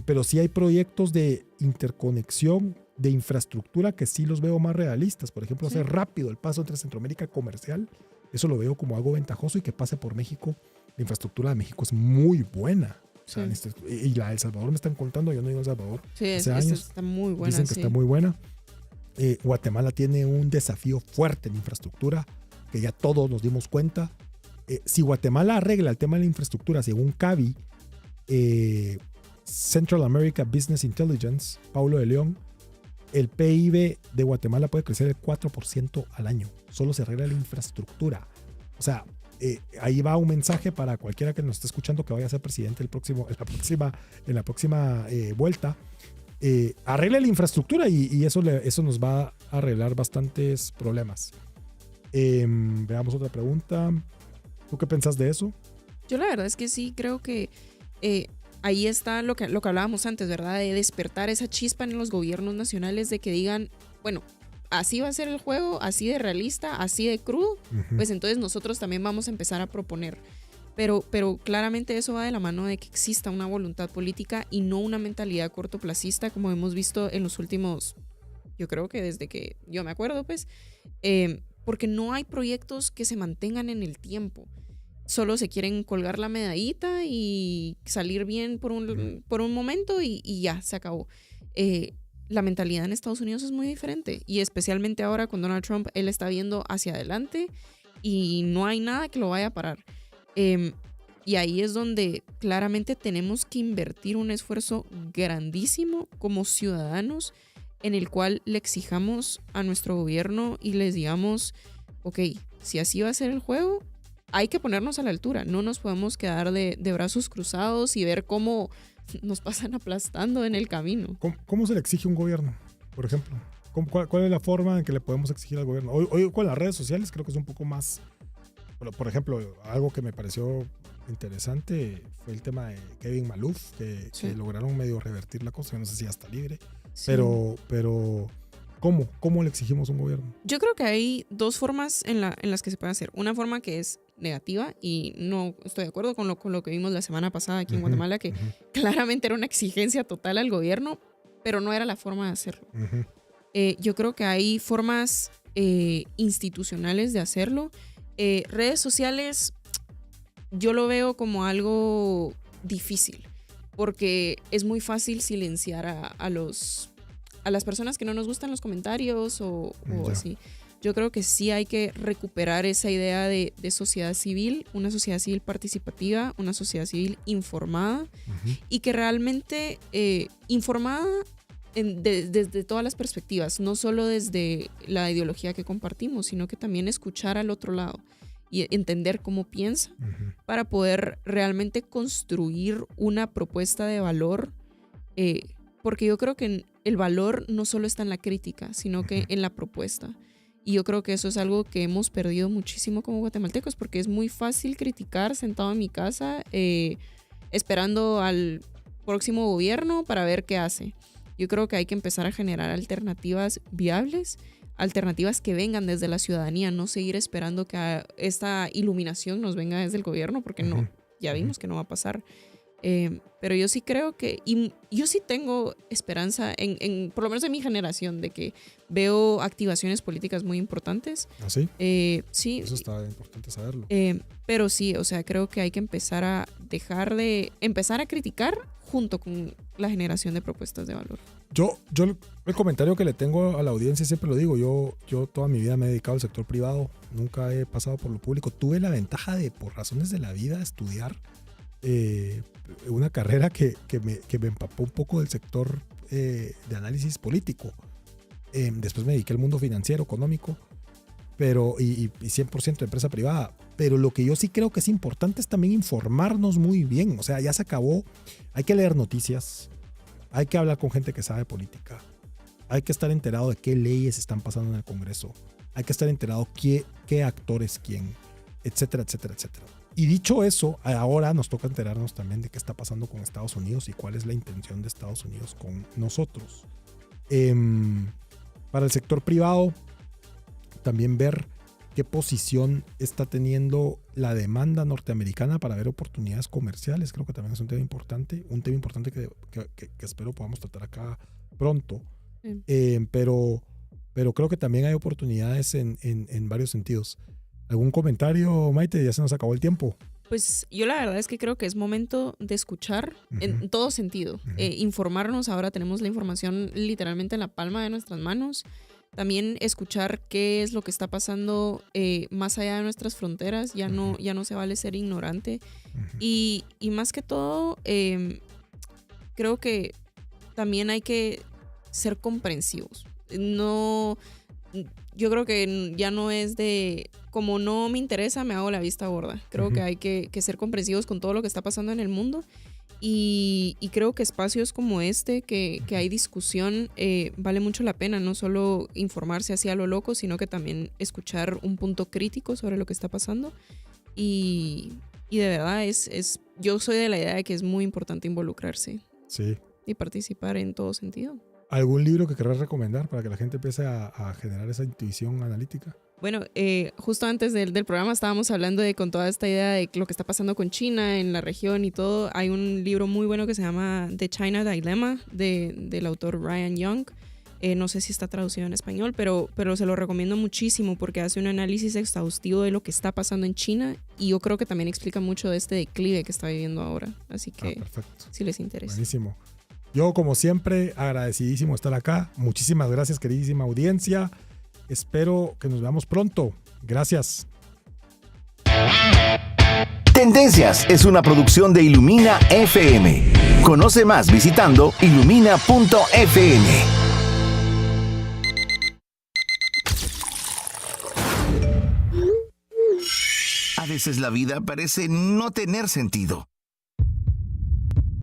Pero sí hay proyectos de interconexión de infraestructura que sí los veo más realistas. Por ejemplo, hacer rápido el paso entre Centroamérica comercial. Eso lo veo como algo ventajoso, y que pase por México. La infraestructura de México es muy buena. O sea, y la de El Salvador me están contando, yo no he ido a El Salvador. Sí, hace años. Está muy buena. Dicen que está muy buena. Guatemala tiene un desafío fuerte en infraestructura, que ya todos nos dimos cuenta. Si Guatemala arregla el tema de la infraestructura, según CABI, Central America Business Intelligence, Paulo de León, el PIB de Guatemala puede crecer el 4% al año. Solo se arregla la infraestructura. O sea, ahí va un mensaje para cualquiera que nos esté escuchando que vaya a ser presidente en la próxima vuelta. Arregle la infraestructura y eso nos va a arreglar bastantes problemas. Veamos otra pregunta. ¿Tú qué pensás de eso? Yo la verdad es que sí, creo que ahí está lo que hablábamos antes, ¿verdad? De despertar esa chispa en los gobiernos nacionales de que digan, bueno, así va a ser el juego, así de realista, así de crudo, pues entonces nosotros también vamos a empezar a proponer. Pero claramente eso va de la mano de que exista una voluntad política y no una mentalidad cortoplacista como hemos visto en los últimos, yo creo que desde que yo me acuerdo, pues, porque no hay proyectos que se mantengan en el tiempo. Solo se quieren colgar la medallita y salir bien por un momento y ya, se acabó. La mentalidad en Estados Unidos es muy diferente, y especialmente ahora con Donald Trump, él está viendo hacia adelante y no hay nada que lo vaya a parar. Y ahí es donde claramente tenemos que invertir un esfuerzo grandísimo como ciudadanos, en el cual le exijamos a nuestro gobierno y les digamos, ok, si así va a ser el juego, hay que ponernos a la altura. No nos podemos quedar de brazos cruzados y ver cómo nos pasan aplastando en el camino. ¿Cómo se le exige a un gobierno, por ejemplo? ¿Cuál es la forma en que le podemos exigir al gobierno? Hoy con las redes sociales creo que es un poco más... Por ejemplo, algo que me pareció interesante fue el tema de Kevin Maluf, que lograron medio revertir la cosa, que no sé si ya está libre. Sí. Pero ¿cómo le exigimos a un gobierno? Yo creo que hay dos formas en las que se puede hacer. Una forma que es negativa, y no estoy de acuerdo con lo que vimos la semana pasada aquí en Guatemala, que claramente era una exigencia total al gobierno, pero no era la forma de hacerlo. Yo creo que hay formas institucionales de hacerlo. Redes sociales yo lo veo como algo difícil, porque es muy fácil silenciar a las personas que no nos gustan los comentarios o así. Yo creo que sí hay que recuperar esa idea de sociedad civil, una sociedad civil participativa, una sociedad civil informada, y que realmente informada desde todas las perspectivas, no solo desde la ideología que compartimos, sino que también escuchar al otro lado y entender cómo piensa para poder realmente construir una propuesta de valor, porque yo creo que el valor no solo está en la crítica, sino que en la propuesta. Y yo creo que eso es algo que hemos perdido muchísimo como guatemaltecos, porque es muy fácil criticar sentado en mi casa, esperando al próximo gobierno para ver qué hace. Yo creo que hay que empezar a generar alternativas viables, alternativas que vengan desde la ciudadanía, no seguir esperando que esta iluminación nos venga desde el gobierno, porque no, ya vimos que no va a pasar. Pero yo sí creo que, y yo sí tengo esperanza por lo menos en mi generación, de que veo activaciones políticas muy importantes. ¿Ah, sí? Sí. Eso está importante saberlo. Pero sí, o sea, creo que hay que empezar a empezar a criticar junto con la generación de propuestas de valor. Yo el comentario que le tengo a la audiencia, siempre lo digo, yo toda mi vida me he dedicado al sector privado, nunca he pasado por lo público. Tuve la ventaja de, por razones de la vida, estudiar una carrera que me empapó un poco del sector de análisis político. Después me dediqué al mundo financiero, económico, y 100% de empresa privada. Pero lo que yo sí creo que es importante es también informarnos muy bien. O sea, ya se acabó. Hay que leer noticias, hay que hablar con gente que sabe política, hay que estar enterado de qué leyes están pasando en el Congreso, hay que estar enterado qué actores quién, etcétera, etcétera, etcétera. Y dicho eso, ahora nos toca enterarnos también de qué está pasando con Estados Unidos y cuál es la intención de Estados Unidos con nosotros. Para el sector privado, también ver qué posición está teniendo la demanda norteamericana para ver oportunidades comerciales. Creo que también es un tema importante que espero podamos tratar acá pronto. Pero creo que también hay oportunidades en varios sentidos. ¿Algún comentario, Maite? Ya se nos acabó el tiempo. Pues yo la verdad es que creo que es momento de escuchar en todo sentido. Informarnos, ahora tenemos la información literalmente en la palma de nuestras manos. También escuchar qué es lo que está pasando más allá de nuestras fronteras. Ya no se vale ser ignorante. Y más que todo, creo que también hay que ser comprensivos. Yo creo que ya no es de, como no me interesa, me hago la vista gorda. Creo que hay que ser comprensivos con todo lo que está pasando en el mundo. Y creo que espacios como este, que hay discusión, vale mucho la pena. No solo informarse así a lo loco, sino que también escuchar un punto crítico sobre lo que está pasando. Y de verdad, yo soy de la idea de que es muy importante involucrarse. Sí. Y participar en todo sentido. ¿Algún libro que querrás recomendar para que la gente empiece a generar esa intuición analítica? Bueno, justo antes del programa estábamos hablando con toda esta idea de lo que está pasando con China en la región y todo. Hay un libro muy bueno que se llama The China Dilemma del autor Ryan Young. No sé si está traducido en español, pero se lo recomiendo muchísimo porque hace un análisis exhaustivo de lo que está pasando en China, y yo creo que también explica mucho de este declive que está viviendo ahora. Así que perfecto. Si les interesa. Buenísimo. Yo, como siempre, agradecidísimo de estar acá. Muchísimas gracias, queridísima audiencia. Espero que nos veamos pronto. Gracias. Tendencias es una producción de Ilumina FM. Conoce más visitando ilumina.fm. A veces la vida parece no tener sentido.